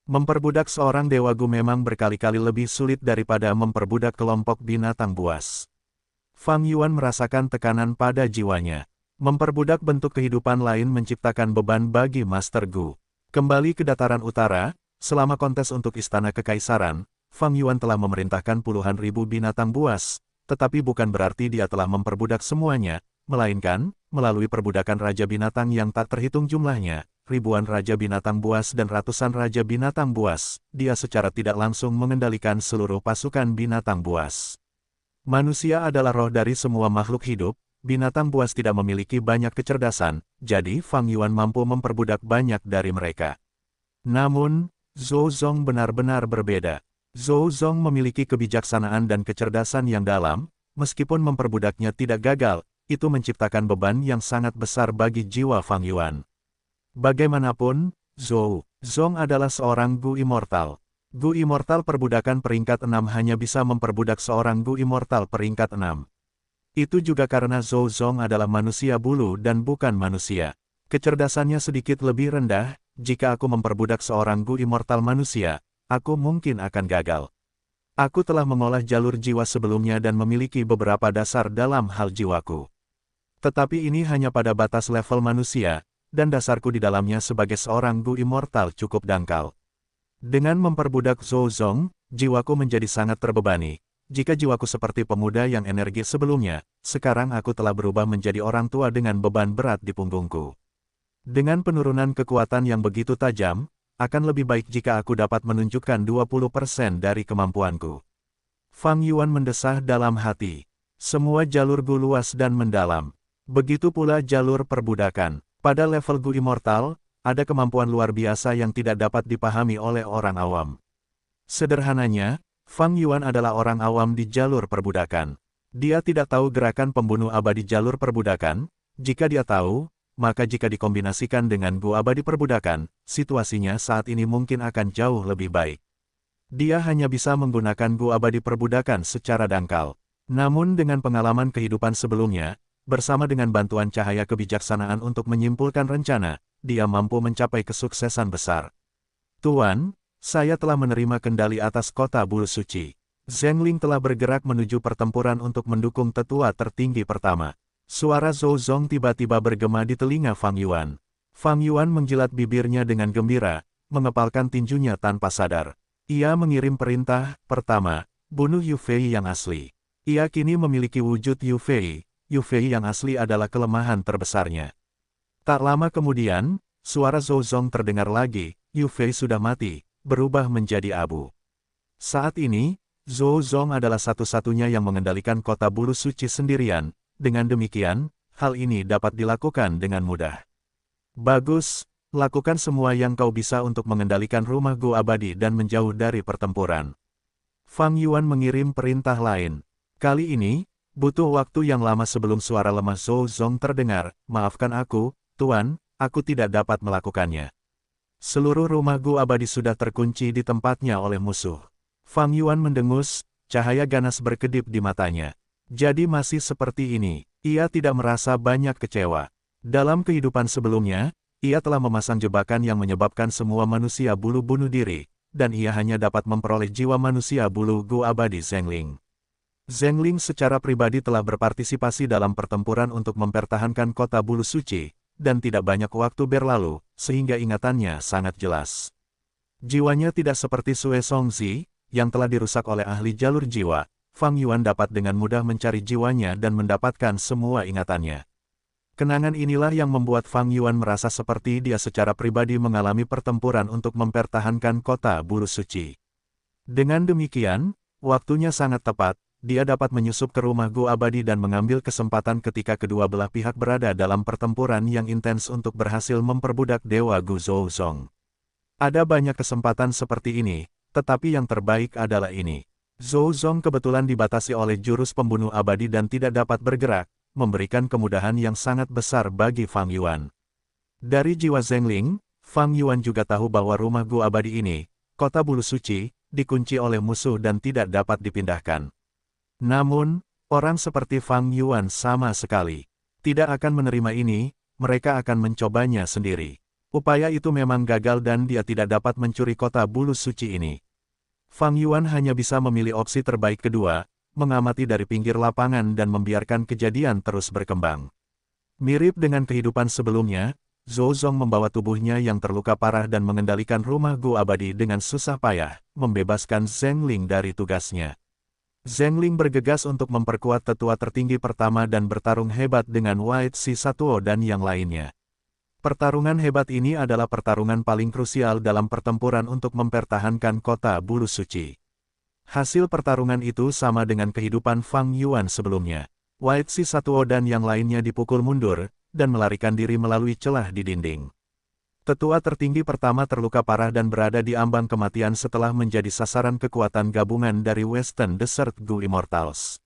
Memperbudak seorang dewa Gu memang berkali-kali lebih sulit daripada memperbudak kelompok binatang buas. Fang Yuan merasakan tekanan pada jiwanya. Memperbudak bentuk kehidupan lain menciptakan beban bagi Master Gu. Kembali ke dataran utara, selama kontes untuk Istana Kekaisaran, Fang Yuan telah memerintahkan puluhan ribu binatang buas, tetapi bukan berarti dia telah memperbudak semuanya, melainkan, melalui perbudakan Raja Binatang yang tak terhitung jumlahnya, ribuan Raja Binatang buas dan ratusan Raja Binatang buas, dia secara tidak langsung mengendalikan seluruh pasukan binatang buas. Manusia adalah roh dari semua makhluk hidup. Binatang buas tidak memiliki banyak kecerdasan, jadi Fang Yuan mampu memperbudak banyak dari mereka. Namun, Zhou Zong benar-benar berbeda. Zhou Zong memiliki kebijaksanaan dan kecerdasan yang dalam, meskipun memperbudaknya tidak gagal, itu menciptakan beban yang sangat besar bagi jiwa Fang Yuan. Bagaimanapun, Zhou Zong adalah seorang Gu Immortal. Gu Immortal perbudakan peringkat 6 hanya bisa memperbudak seorang Gu Immortal peringkat 6. Itu juga karena Zhou Zong adalah manusia bulu dan bukan manusia. Kecerdasannya sedikit lebih rendah, jika aku memperbudak seorang Gu Immortal manusia, aku mungkin akan gagal. Aku telah mengolah jalur jiwa sebelumnya dan memiliki beberapa dasar dalam hal jiwaku. Tetapi ini hanya pada batas level manusia, dan dasarku di dalamnya sebagai seorang Gu Immortal cukup dangkal. Dengan memperbudak Zhou Zong, jiwaku menjadi sangat terbebani. Jika jiwaku seperti pemuda yang energis sebelumnya, sekarang aku telah berubah menjadi orang tua dengan beban berat di punggungku. Dengan penurunan kekuatan yang begitu tajam, akan lebih baik jika aku dapat menunjukkan 20% dari kemampuanku. Fang Yuan mendesah dalam hati. Semua jalur Gu luas dan mendalam. Begitu pula jalur perbudakan. Pada level Gu Immortal, ada kemampuan luar biasa yang tidak dapat dipahami oleh orang awam. Sederhananya, Fang Yuan adalah orang awam di jalur perbudakan. Dia tidak tahu gerakan pembunuh abadi jalur perbudakan. Jika dia tahu, maka jika dikombinasikan dengan Gu Abadi Perbudakan, situasinya saat ini mungkin akan jauh lebih baik. Dia hanya bisa menggunakan Gu Abadi Perbudakan secara dangkal. Namun dengan pengalaman kehidupan sebelumnya, bersama dengan bantuan cahaya kebijaksanaan untuk menyimpulkan rencana, dia mampu mencapai kesuksesan besar. Tuan, saya telah menerima kendali atas kota bulu suci. Zheng Ling telah bergerak menuju pertempuran untuk mendukung tetua tertinggi pertama. Suara Zhou Zong tiba-tiba bergema di telinga Fang Yuan. Fang Yuan menjilat bibirnya dengan gembira, mengepalkan tinjunya tanpa sadar. Ia mengirim perintah, pertama, bunuh Yu Fei yang asli. Ia kini memiliki wujud Yu Fei. Yu Fei yang asli adalah kelemahan terbesarnya. Tak lama kemudian, suara Zhou Zong terdengar lagi, Yu Fei sudah mati, berubah menjadi abu. Saat ini, Zhou Zong adalah satu-satunya yang mengendalikan kota bulu suci sendirian. Dengan demikian, hal ini dapat dilakukan dengan mudah. Bagus, Lakukan semua yang kau bisa untuk mengendalikan rumah Gu abadi dan menjauh dari pertempuran. Fang Yuan mengirim perintah lain. Kali ini, butuh waktu yang lama sebelum suara lemah Zhou Zong terdengar. Maafkan aku, Tuan, aku tidak dapat melakukannya. Seluruh rumah Gu abadi sudah terkunci di tempatnya oleh musuh. Fang Yuan mendengus, cahaya ganas berkedip di matanya. Jadi masih seperti ini, ia tidak merasa banyak kecewa. Dalam kehidupan sebelumnya, ia telah memasang jebakan yang menyebabkan semua manusia bulu bunuh diri, dan ia hanya dapat memperoleh jiwa manusia bulu Gu abadi Zhengling. Zhengling secara pribadi telah berpartisipasi dalam pertempuran untuk mempertahankan kota bulu suci, dan tidak banyak waktu berlalu, sehingga ingatannya sangat jelas. Jiwanya tidak seperti Sue Songzi, yang telah dirusak oleh ahli jalur jiwa. Fang Yuan dapat dengan mudah mencari jiwanya dan mendapatkan semua ingatannya. Kenangan inilah yang membuat Fang Yuan merasa seperti dia secara pribadi mengalami pertempuran untuk mempertahankan kota bulu suci. Dengan demikian, waktunya sangat tepat, dia dapat menyusup ke rumah Gu abadi dan mengambil kesempatan ketika kedua belah pihak berada dalam pertempuran yang intens untuk berhasil memperbudak Dewa Gu Zhou Zong. Ada banyak kesempatan seperti ini, tetapi yang terbaik adalah ini. Zhou Zong kebetulan dibatasi oleh jurus pembunuh abadi dan tidak dapat bergerak, memberikan kemudahan yang sangat besar bagi Fang Yuan. Dari jiwa Zhengling, Fang Yuan juga tahu bahwa rumah Gu abadi ini, kota bulu suci, dikunci oleh musuh dan tidak dapat dipindahkan. Namun, orang seperti Fang Yuan sama sekali tidak akan menerima ini, mereka akan mencobanya sendiri. Upaya itu memang gagal dan dia tidak dapat mencuri kota bulu suci ini. Fang Yuan hanya bisa memilih opsi terbaik kedua, mengamati dari pinggir lapangan dan membiarkan kejadian terus berkembang. Mirip dengan kehidupan sebelumnya, Zhou Zong membawa tubuhnya yang terluka parah dan mengendalikan rumah Gu abadi dengan susah payah, membebaskan Zhengling dari tugasnya. Zhengling bergegas untuk memperkuat tetua tertinggi pertama dan bertarung hebat dengan White Si Satuo dan yang lainnya. Pertarungan hebat ini adalah pertarungan paling krusial dalam pertempuran untuk mempertahankan kota bulu suci. Hasil pertarungan itu sama dengan kehidupan Fang Yuan sebelumnya. White Si Satuo dan yang lainnya dipukul mundur, dan melarikan diri melalui celah di dinding. Tetua tertinggi pertama terluka parah dan berada di ambang kematian setelah menjadi sasaran kekuatan gabungan dari Western Desert Gu Immortals.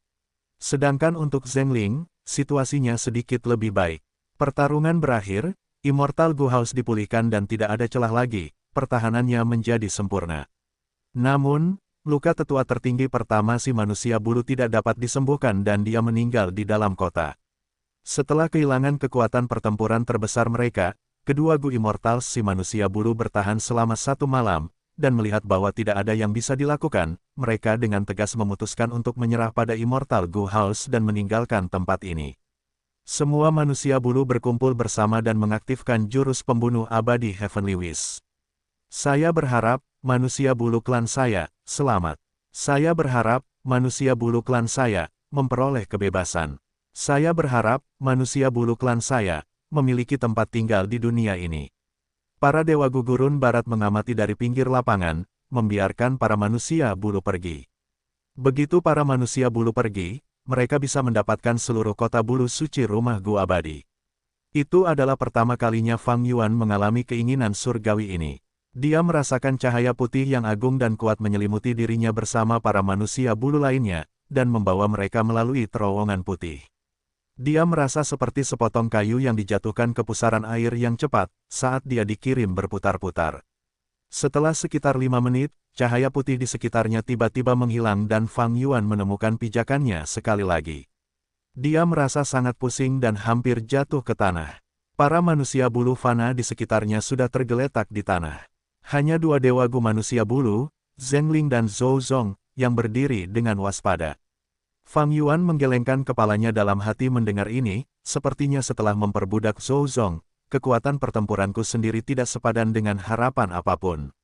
Sedangkan untuk Zhengling, situasinya sedikit lebih baik. Pertarungan berakhir, Immortal Gu House dipulihkan dan tidak ada celah lagi, pertahanannya menjadi sempurna. Namun, luka tetua tertinggi pertama si manusia bulu tidak dapat disembuhkan dan dia meninggal di dalam kota. Setelah kehilangan kekuatan pertempuran terbesar mereka, kedua Gu Immortals si manusia bulu bertahan selama 1 malam, dan melihat bahwa tidak ada yang bisa dilakukan, mereka dengan tegas memutuskan untuk menyerah pada Immortal Gu House dan meninggalkan tempat ini. Semua manusia bulu berkumpul bersama dan mengaktifkan jurus pembunuh abadi Heavenly Wish. Saya berharap, manusia bulu klan saya, selamat. Saya berharap, manusia bulu klan saya, memperoleh kebebasan. Saya berharap, manusia bulu klan saya, memiliki tempat tinggal di dunia ini. Para dewa gugurun barat mengamati dari pinggir lapangan, membiarkan para manusia bulu pergi. Begitu para manusia bulu pergi, mereka bisa mendapatkan seluruh kota bulu suci rumah Gu abadi. Itu adalah pertama kalinya Fang Yuan mengalami keinginan surgawi ini. Dia merasakan cahaya putih yang agung dan kuat menyelimuti dirinya bersama para manusia bulu lainnya, dan membawa mereka melalui terowongan putih. Dia merasa seperti sepotong kayu yang dijatuhkan ke pusaran air yang cepat, saat dia dikirim berputar-putar. Setelah sekitar 5 menit, cahaya putih di sekitarnya tiba-tiba menghilang dan Fang Yuan menemukan pijakannya sekali lagi. Dia merasa sangat pusing dan hampir jatuh ke tanah. Para manusia bulu fana di sekitarnya sudah tergeletak di tanah. Hanya 2 dewa Gu manusia bulu, Zhengling dan Zhou Zong, yang berdiri dengan waspada. Fang Yuan menggelengkan kepalanya dalam hati mendengar ini, sepertinya setelah memperbudak Zhou Zong, kekuatan pertempuranku sendiri tidak sepadan dengan harapan apapun.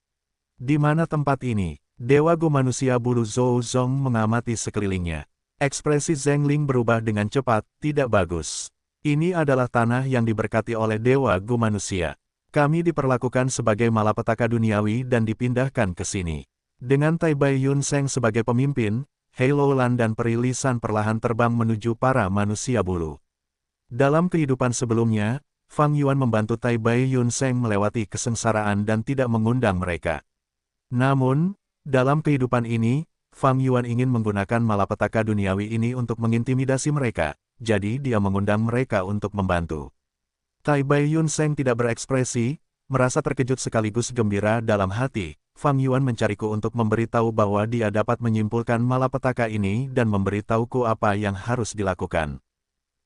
Di mana tempat ini? Dewa Gu manusia bulu Zhou Zong mengamati sekelilingnya. Ekspresi Zhengling berubah dengan cepat, tidak bagus. Ini adalah tanah yang diberkati oleh Dewa Gu manusia. Kami diperlakukan sebagai malapetaka duniawi dan dipindahkan ke sini. Dengan Tai Bai Yun Seng sebagai pemimpin, Hei Loulan dan Peri Lisan perlahan terbang menuju para manusia bulu. Dalam kehidupan sebelumnya, Fang Yuan membantu Tai Bai Yun Seng melewati kesengsaraan dan tidak mengundang mereka. Namun, dalam kehidupan ini, Fang Yuan ingin menggunakan malapetaka duniawi ini untuk mengintimidasi mereka, jadi dia mengundang mereka untuk membantu. Tai Bai Yun Seng tidak berekspresi, merasa terkejut sekaligus gembira dalam hati. Fang Yuan mencariku untuk memberitahu bahwa dia dapat menyimpulkan malapetaka ini dan memberitahuku apa yang harus dilakukan.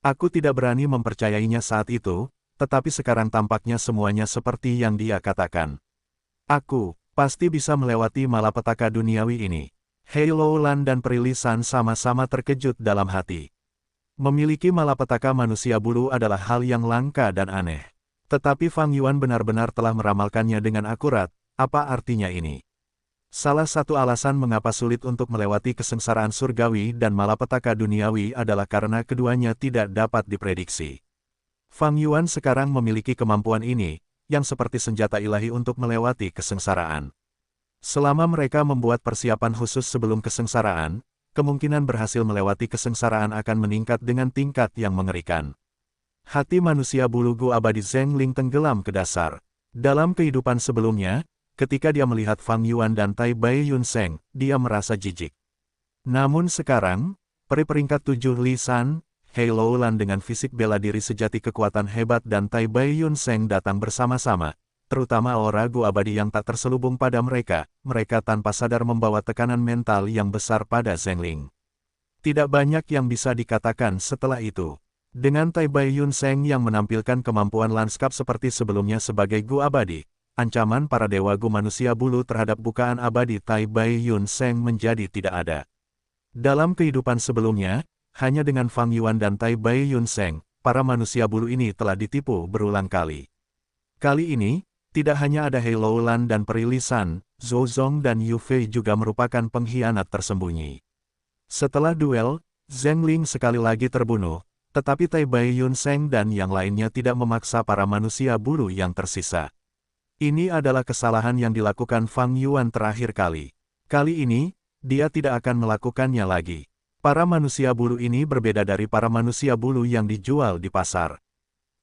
Aku tidak berani mempercayainya saat itu, tetapi sekarang tampaknya semuanya seperti yang dia katakan. Aku pasti bisa melewati malapetaka duniawi ini. Hei Loulan dan Peri San sama-sama terkejut dalam hati. Memiliki malapetaka manusia bulu adalah hal yang langka dan aneh. Tetapi Fang Yuan benar-benar telah meramalkannya dengan akurat. Apa artinya ini? Salah satu alasan mengapa sulit untuk melewati kesengsaraan surgawi dan malapetaka duniawi adalah karena keduanya tidak dapat diprediksi. Fang Yuan sekarang memiliki kemampuan ini, yang seperti senjata ilahi untuk melewati kesengsaraan. Selama mereka membuat persiapan khusus sebelum kesengsaraan, kemungkinan berhasil melewati kesengsaraan akan meningkat dengan tingkat yang mengerikan. Hati manusia bulu gu abadi Zheng Ling tenggelam ke dasar. Dalam kehidupan sebelumnya, ketika dia melihat Fang Yuan dan Tai Bai Yun Seng, dia merasa jijik. Namun sekarang, peri peringkat 7 Li San, Hei Loulan dengan fisik bela diri sejati kekuatan hebat dan Tai Bai Yun Seng datang bersama-sama, terutama aura gu abadi yang tak terselubung pada mereka tanpa sadar membawa tekanan mental yang besar pada Zheng Ling. Tidak banyak yang bisa dikatakan setelah itu. Dengan Tai Bai Yun Seng yang menampilkan kemampuan lanskap seperti sebelumnya sebagai gu abadi, ancaman para dewa gu manusia bulu terhadap bukaan abadi Tai Bai Yun Seng menjadi tidak ada. Dalam kehidupan sebelumnya, hanya dengan Fang Yuan dan Tai Bai Yun Seng, para manusia bulu ini telah ditipu berulang kali. Kali ini, tidak hanya ada Hei Loulan dan Peri San, Zhou Zong dan Yu Fei juga merupakan pengkhianat tersembunyi. Setelah duel, Zheng Ling sekali lagi terbunuh, tetapi Tai Bai Yun Seng dan yang lainnya tidak memaksa para manusia bulu yang tersisa. Ini adalah kesalahan yang dilakukan Fang Yuan terakhir kali. Kali ini, dia tidak akan melakukannya lagi. Para manusia bulu ini berbeda dari para manusia bulu yang dijual di pasar.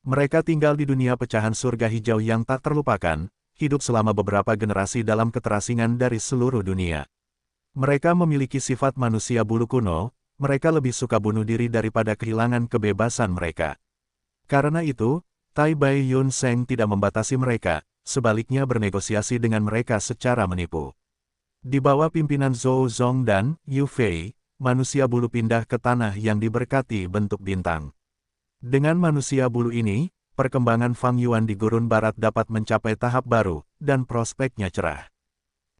Mereka tinggal di dunia pecahan surga hijau yang tak terlupakan, hidup selama beberapa generasi dalam keterasingan dari seluruh dunia. Mereka memiliki sifat manusia bulu kuno, mereka lebih suka bunuh diri daripada kehilangan kebebasan mereka. Karena itu, Tai Bai Yun Seng tidak membatasi mereka, sebaliknya bernegosiasi dengan mereka secara menipu. Di bawah pimpinan Zhou Zong dan Yu Fei, manusia bulu pindah ke tanah yang diberkati bentuk bintang. Dengan manusia bulu ini, perkembangan Fang Yuan di Gurun Barat dapat mencapai tahap baru, dan prospeknya cerah.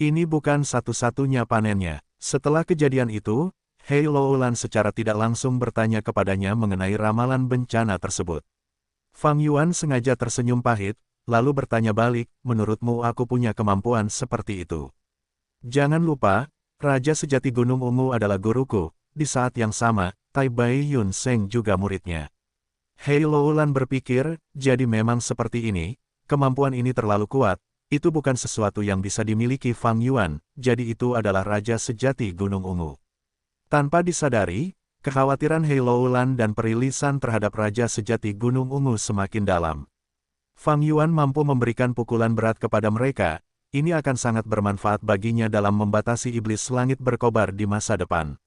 Ini bukan satu-satunya panennya. Setelah kejadian itu, Hei Loulan secara tidak langsung bertanya kepadanya mengenai ramalan bencana tersebut. Fang Yuan sengaja tersenyum pahit, lalu bertanya balik, menurutmu aku punya kemampuan seperti itu? Jangan lupa, Raja Sejati Gunung Ungu adalah guruku. Di saat yang sama, Tai Bai Yun Seng juga muridnya. Hei Loulan berpikir, jadi memang seperti ini, kemampuan ini terlalu kuat, itu bukan sesuatu yang bisa dimiliki Fang Yuan, jadi itu adalah Raja Sejati Gunung Ungu. Tanpa disadari, kekhawatiran Hei Loulan dan Peri San terhadap Raja Sejati Gunung Ungu semakin dalam. Fang Yuan mampu memberikan pukulan berat kepada mereka, ini akan sangat bermanfaat baginya dalam membatasi iblis langit berkobar di masa depan.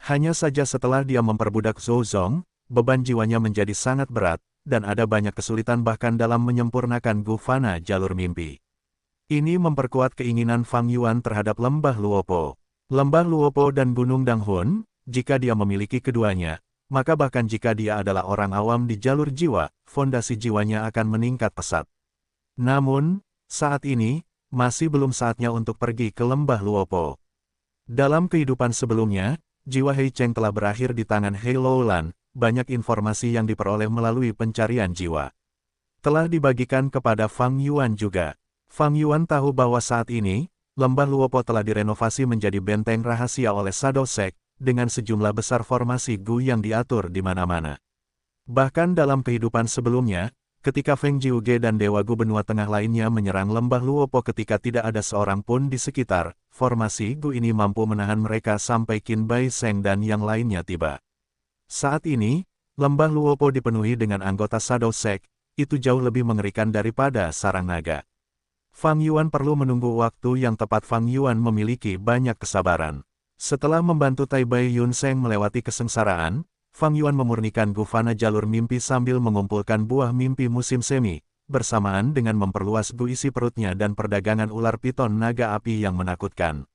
Hanya saja setelah dia memperbudak Zhou Zong, beban jiwanya menjadi sangat berat, dan ada banyak kesulitan bahkan dalam menyempurnakan Gufana jalur mimpi. Ini memperkuat keinginan Fang Yuan terhadap Lembah Luopo. Lembah Luopo dan Gunung Danghun, jika dia memiliki keduanya, maka bahkan jika dia adalah orang awam di jalur jiwa, fondasi jiwanya akan meningkat pesat. Namun, saat ini, masih belum saatnya untuk pergi ke Lembah Luopo. Dalam kehidupan sebelumnya, jiwa Hei Cheng telah berakhir di tangan Hei Loulan, banyak informasi yang diperoleh melalui pencarian jiwa. Telah dibagikan kepada Fang Yuan juga. Fang Yuan tahu bahwa saat ini, Lembah Luopo telah direnovasi menjadi benteng rahasia oleh Shadow Sect, dengan sejumlah besar formasi Gu yang diatur di mana-mana. Bahkan dalam kehidupan sebelumnya, ketika Feng Jiuge dan Dewa Gu benua tengah lainnya menyerang Lembah Luopo ketika tidak ada seorang pun di sekitar, formasi Gu ini mampu menahan mereka sampai Qin Bai Sheng dan yang lainnya tiba. Saat ini, Lembah Luopo dipenuhi dengan anggota Shadow Sect, itu jauh lebih mengerikan daripada sarang naga. Fang Yuan perlu menunggu waktu yang tepat. Fang Yuan memiliki banyak kesabaran. Setelah membantu Tai Bai Yun Seng melewati kesengsaraan, Fang Yuan memurnikan Gufana jalur mimpi sambil mengumpulkan buah mimpi musim semi, bersamaan dengan memperluas gu isi perutnya dan perdagangan ular piton naga api yang menakutkan.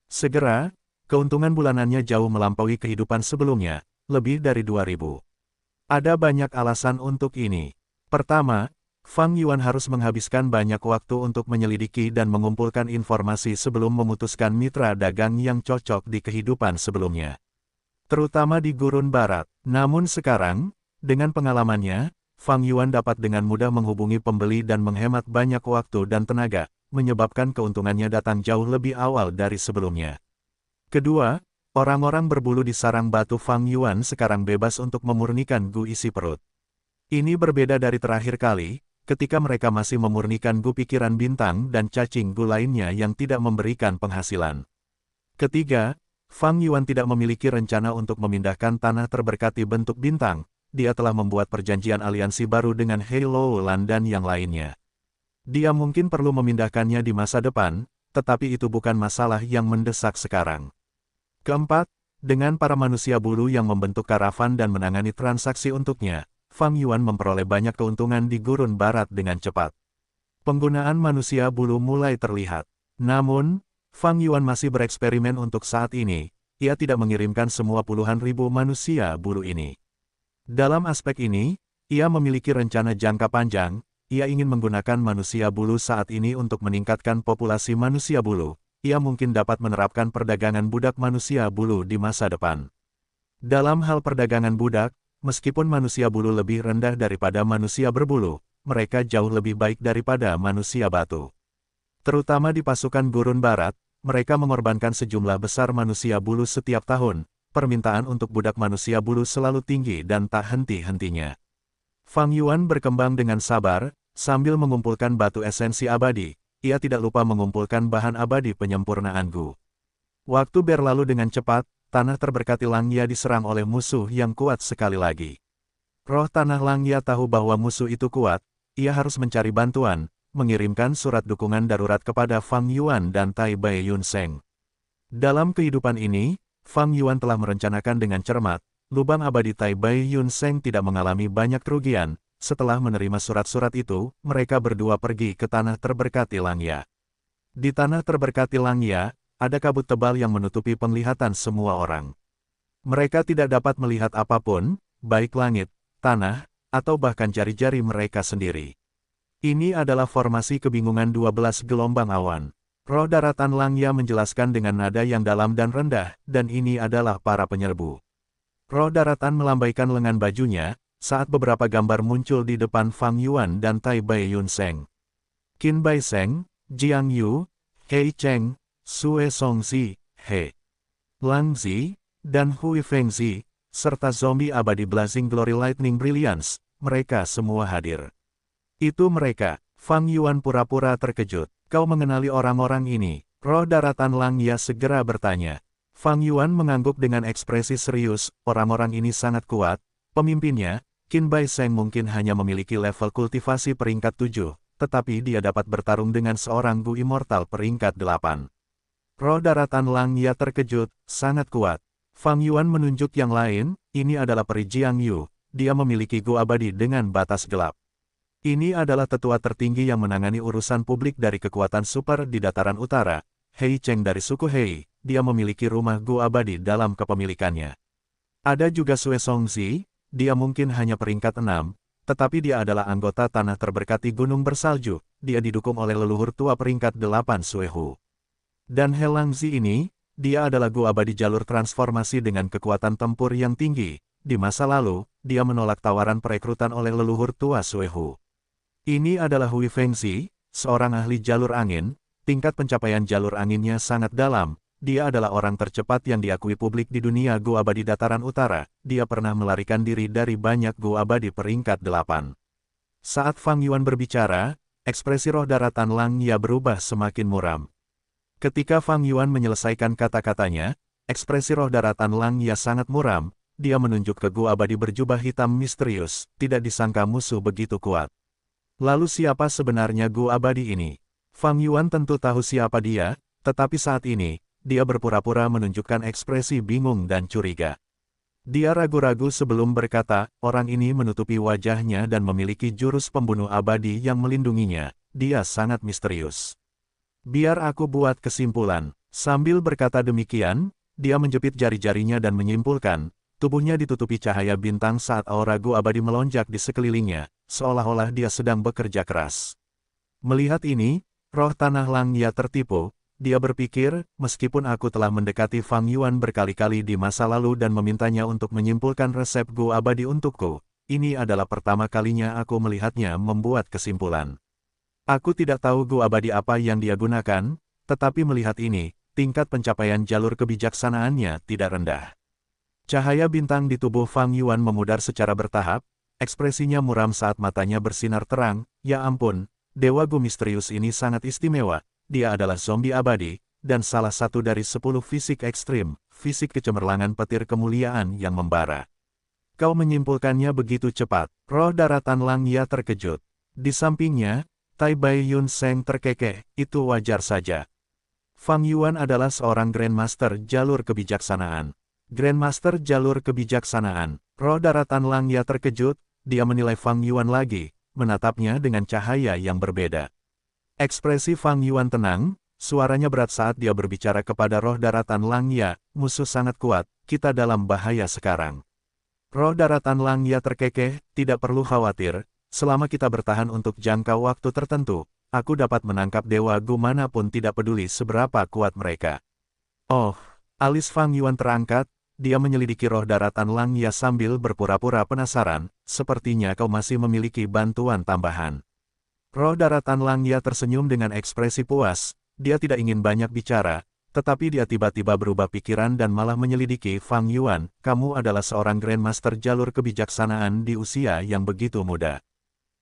Segera, keuntungan bulanannya jauh melampaui kehidupan sebelumnya, lebih dari 2.000. Ada banyak alasan untuk ini. Pertama, Fang Yuan harus menghabiskan banyak waktu untuk menyelidiki dan mengumpulkan informasi sebelum memutuskan mitra dagang yang cocok di kehidupan sebelumnya, terutama di Gurun Barat. Namun sekarang, dengan pengalamannya, Fang Yuan dapat dengan mudah menghubungi pembeli dan menghemat banyak waktu dan tenaga, menyebabkan keuntungannya datang jauh lebih awal dari sebelumnya. Kedua, orang-orang berbulu di sarang batu Fang Yuan sekarang bebas untuk memurnikan gu isi perut. Ini berbeda dari terakhir kali, ketika mereka masih memurnikan gu pikiran bintang dan cacing gu lainnya yang tidak memberikan penghasilan. Ketiga, Fang Yuan tidak memiliki rencana untuk memindahkan tanah terberkati bentuk bintang. Dia telah membuat perjanjian aliansi baru dengan Hei Luolan dan yang lainnya. Dia mungkin perlu memindahkannya di masa depan, tetapi itu bukan masalah yang mendesak sekarang. Keempat, dengan para manusia bulu yang membentuk karavan dan menangani transaksi untuknya, Fang Yuan memperoleh banyak keuntungan di Gurun Barat dengan cepat. Penggunaan manusia bulu mulai terlihat. Namun, Fang Yuan masih bereksperimen untuk saat ini. Ia tidak mengirimkan semua puluhan ribu manusia bulu ini. Dalam aspek ini, ia memiliki rencana jangka panjang. Ia ingin menggunakan manusia bulu saat ini untuk meningkatkan populasi manusia bulu. Ia mungkin dapat menerapkan perdagangan budak manusia bulu di masa depan. Dalam hal perdagangan budak, meskipun manusia bulu lebih rendah daripada manusia berbulu, mereka jauh lebih baik daripada manusia batu. Terutama di pasukan Gurun Barat, mereka mengorbankan sejumlah besar manusia bulu setiap tahun. Permintaan untuk budak manusia bulu selalu tinggi dan tak henti-hentinya. Fang Yuan berkembang dengan sabar, sambil mengumpulkan batu esensi abadi. Ia tidak lupa mengumpulkan bahan abadi penyempurnaan gu. Waktu berlalu dengan cepat. Tanah terberkati Langya diserang oleh musuh yang kuat sekali lagi. Roh tanah Langya tahu bahwa musuh itu kuat, ia harus mencari bantuan, mengirimkan surat dukungan darurat kepada Fang Yuan dan Tai Bai Yun Seng. Dalam kehidupan ini, Fang Yuan telah merencanakan dengan cermat, lubang abadi Tai Bai Yun Seng tidak mengalami banyak kerugian. Setelah menerima surat-surat itu, mereka berdua pergi ke tanah terberkati Langya. Di tanah terberkati Langya, ada kabut tebal yang menutupi penglihatan semua orang. Mereka tidak dapat melihat apapun, baik langit, tanah, atau bahkan jari-jari mereka sendiri. Ini adalah formasi kebingungan 12 gelombang awan. Roh daratan Langya menjelaskan dengan nada yang dalam dan rendah, dan ini adalah para penyerbu. Roh daratan melambaikan lengan bajunya, saat beberapa gambar muncul di depan Fang Yuan dan Tai Bai Yun Seng. Qin Bai Seng, Jiang Yu, Hei Cheng, Sue Songzi, He Langzi, dan Hui Fengzi, serta zombie abadi Blazing Glory Lightning Brilliance, mereka semua hadir. Itu mereka. Fang Yuan pura-pura terkejut. Kau mengenali orang-orang ini? Roh daratan Langya segera bertanya. Fang Yuan mengangguk dengan ekspresi serius, orang-orang ini sangat kuat. Pemimpinnya, Qin Bai Seng mungkin hanya memiliki level kultivasi peringkat 7, tetapi dia dapat bertarung dengan seorang Gu Immortal peringkat 8. Roh daratan Langya terkejut, sangat kuat. Fang Yuan menunjuk yang lain, ini adalah peri Jiang Yu, dia memiliki gu abadi dengan batas gelap. Ini adalah tetua tertinggi yang menangani urusan publik dari kekuatan super di dataran utara, Hei Cheng dari suku Hei, dia memiliki rumah gu abadi dalam kepemilikannya. Ada juga Sue Songzi, dia mungkin hanya peringkat 6, tetapi dia adalah anggota tanah terberkati gunung bersalju, dia didukung oleh leluhur tua peringkat 8 Sue Hu. Dan He Langzi ini, dia adalah gu abadi jalur transformasi dengan kekuatan tempur yang tinggi. Di masa lalu, dia menolak tawaran perekrutan oleh leluhur tua Sue Hu. Ini adalah Hui Fengzi, seorang ahli jalur angin. Tingkat pencapaian jalur anginnya sangat dalam. Dia adalah orang tercepat yang diakui publik di dunia gu abadi dataran utara. Dia pernah melarikan diri dari banyak gu abadi peringkat 8. Saat Fang Yuan berbicara, ekspresi roh daratan Langya berubah semakin muram. Ketika Fang Yuan menyelesaikan kata-katanya, ekspresi roh daratan Langya sangat muram. Dia menunjuk ke gu abadi berjubah hitam misterius, tidak disangka musuh begitu kuat. Lalu siapa sebenarnya Gu Abadi ini? Fang Yuan tentu tahu siapa dia, tetapi saat ini, dia berpura-pura menunjukkan ekspresi bingung dan curiga. Dia ragu-ragu sebelum berkata, orang ini menutupi wajahnya dan memiliki jurus pembunuh abadi yang melindunginya. Dia sangat misterius. Biar aku buat kesimpulan. Sambil berkata demikian, dia menjepit jari-jarinya dan menyimpulkan, tubuhnya ditutupi cahaya bintang saat aura Gu Abadi melonjak di sekelilingnya, seolah-olah dia sedang bekerja keras. Melihat ini, roh Tanah Langya tertipu. Dia berpikir, meskipun aku telah mendekati Fang Yuan berkali-kali di masa lalu dan memintanya untuk menyimpulkan resep Gu Abadi untukku, ini adalah pertama kalinya aku melihatnya membuat kesimpulan. Aku tidak tahu Gu Abadi apa yang dia gunakan, tetapi melihat ini, tingkat pencapaian jalur kebijaksanaannya tidak rendah. Cahaya bintang di tubuh Fang Yuan memudar secara bertahap, ekspresinya muram saat matanya bersinar terang. Ya ampun, Dewa Gu misterius ini sangat istimewa. Dia adalah zombie abadi, dan salah satu dari 10 fisik ekstrim, fisik kecemerlangan petir kemuliaan yang membara. Kau menyimpulkannya begitu cepat. Roh daratan Langya terkejut. Di sampingnya, Tai Bai Yun Seng terkekeh, itu wajar saja. Fang Yuan adalah seorang Grandmaster jalur kebijaksanaan. Grandmaster jalur kebijaksanaan. Roh daratan Langya terkejut, dia menilai Fang Yuan lagi, menatapnya dengan cahaya yang berbeda. Ekspresi Fang Yuan tenang, suaranya berat saat dia berbicara kepada roh daratan Langya, musuh sangat kuat, kita dalam bahaya sekarang. Roh daratan Langya terkekeh, tidak perlu khawatir, selama kita bertahan untuk jangka waktu tertentu, aku dapat menangkap Dewa Gu manapun tidak peduli seberapa kuat mereka. Oh, alis Fang Yuan terangkat, dia menyelidiki roh daratan Langya sambil berpura-pura penasaran, sepertinya kau masih memiliki bantuan tambahan. Roh daratan Langya tersenyum dengan ekspresi puas, dia tidak ingin banyak bicara, tetapi dia tiba-tiba berubah pikiran dan malah menyelidiki Fang Yuan, kamu adalah seorang Grandmaster jalur kebijaksanaan di usia yang begitu muda.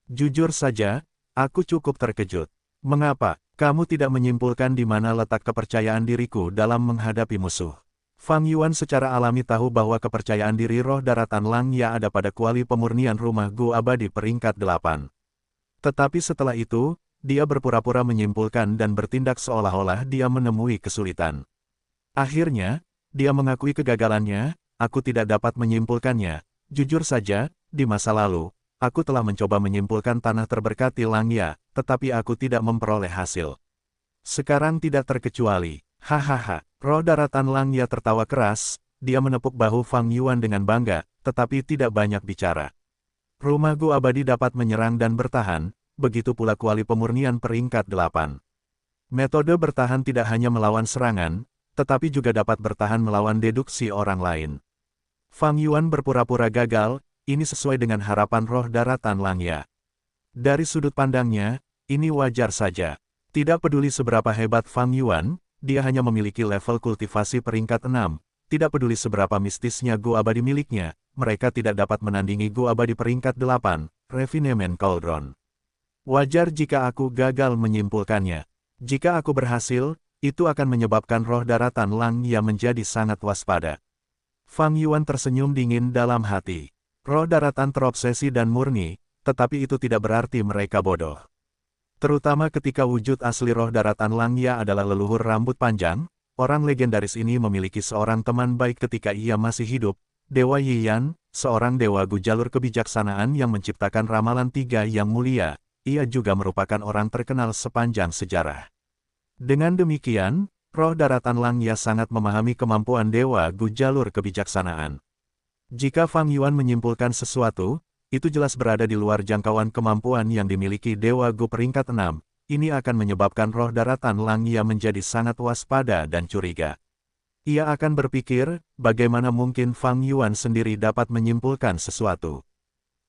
Jujur saja, aku cukup terkejut. Mengapa, kamu tidak menyimpulkan di mana letak kepercayaan diriku dalam menghadapi musuh? Fang Yuan secara alami tahu bahwa kepercayaan diri roh daratan Langya ada pada kuali pemurnian rumah Gu Abadi peringkat 8. Tetapi setelah itu, dia berpura-pura menyimpulkan dan bertindak seolah-olah dia menemui kesulitan. Akhirnya, dia mengakui kegagalannya, aku tidak dapat menyimpulkannya. Jujur saja, di masa lalu, aku telah mencoba menyimpulkan tanah terberkati Langya, tetapi aku tidak memperoleh hasil. Sekarang tidak terkecuali. Hahaha, roh daratan Langya tertawa keras, dia menepuk bahu Fang Yuan dengan bangga, tetapi tidak banyak bicara. Rumah Gu Abadi dapat menyerang dan bertahan, begitu pula kuali pemurnian peringkat 8. Metode bertahan tidak hanya melawan serangan, tetapi juga dapat bertahan melawan deduksi orang lain. Fang Yuan berpura-pura gagal, ini sesuai dengan harapan roh daratan Langya. Dari sudut pandangnya, ini wajar saja. Tidak peduli seberapa hebat Fang Yuan, dia hanya memiliki level kultivasi peringkat 6. Tidak peduli seberapa mistisnya Gu Abadi miliknya, mereka tidak dapat menandingi Gu Abadi peringkat 8, Refinement Cauldron. Wajar jika aku gagal menyimpulkannya. Jika aku berhasil, itu akan menyebabkan roh daratan Langya menjadi sangat waspada. Fang Yuan tersenyum dingin dalam hati. Roh daratan terobsesi dan murni, tetapi itu tidak berarti mereka bodoh. Terutama ketika wujud asli roh daratan Langya adalah leluhur rambut panjang, orang legendaris ini memiliki seorang teman baik ketika ia masih hidup, Dewa Yiyan, seorang dewa Gu jalur kebijaksanaan yang menciptakan ramalan 3 yang mulia. Ia juga merupakan orang terkenal sepanjang sejarah. Dengan demikian, roh daratan Langya sangat memahami kemampuan Dewa Gu jalur kebijaksanaan. Jika Fang Yuan menyimpulkan sesuatu, itu jelas berada di luar jangkauan kemampuan yang dimiliki Dewa Gu peringkat 6, ini akan menyebabkan roh daratan Langya menjadi sangat waspada dan curiga. Ia akan berpikir, bagaimana mungkin Fang Yuan sendiri dapat menyimpulkan sesuatu.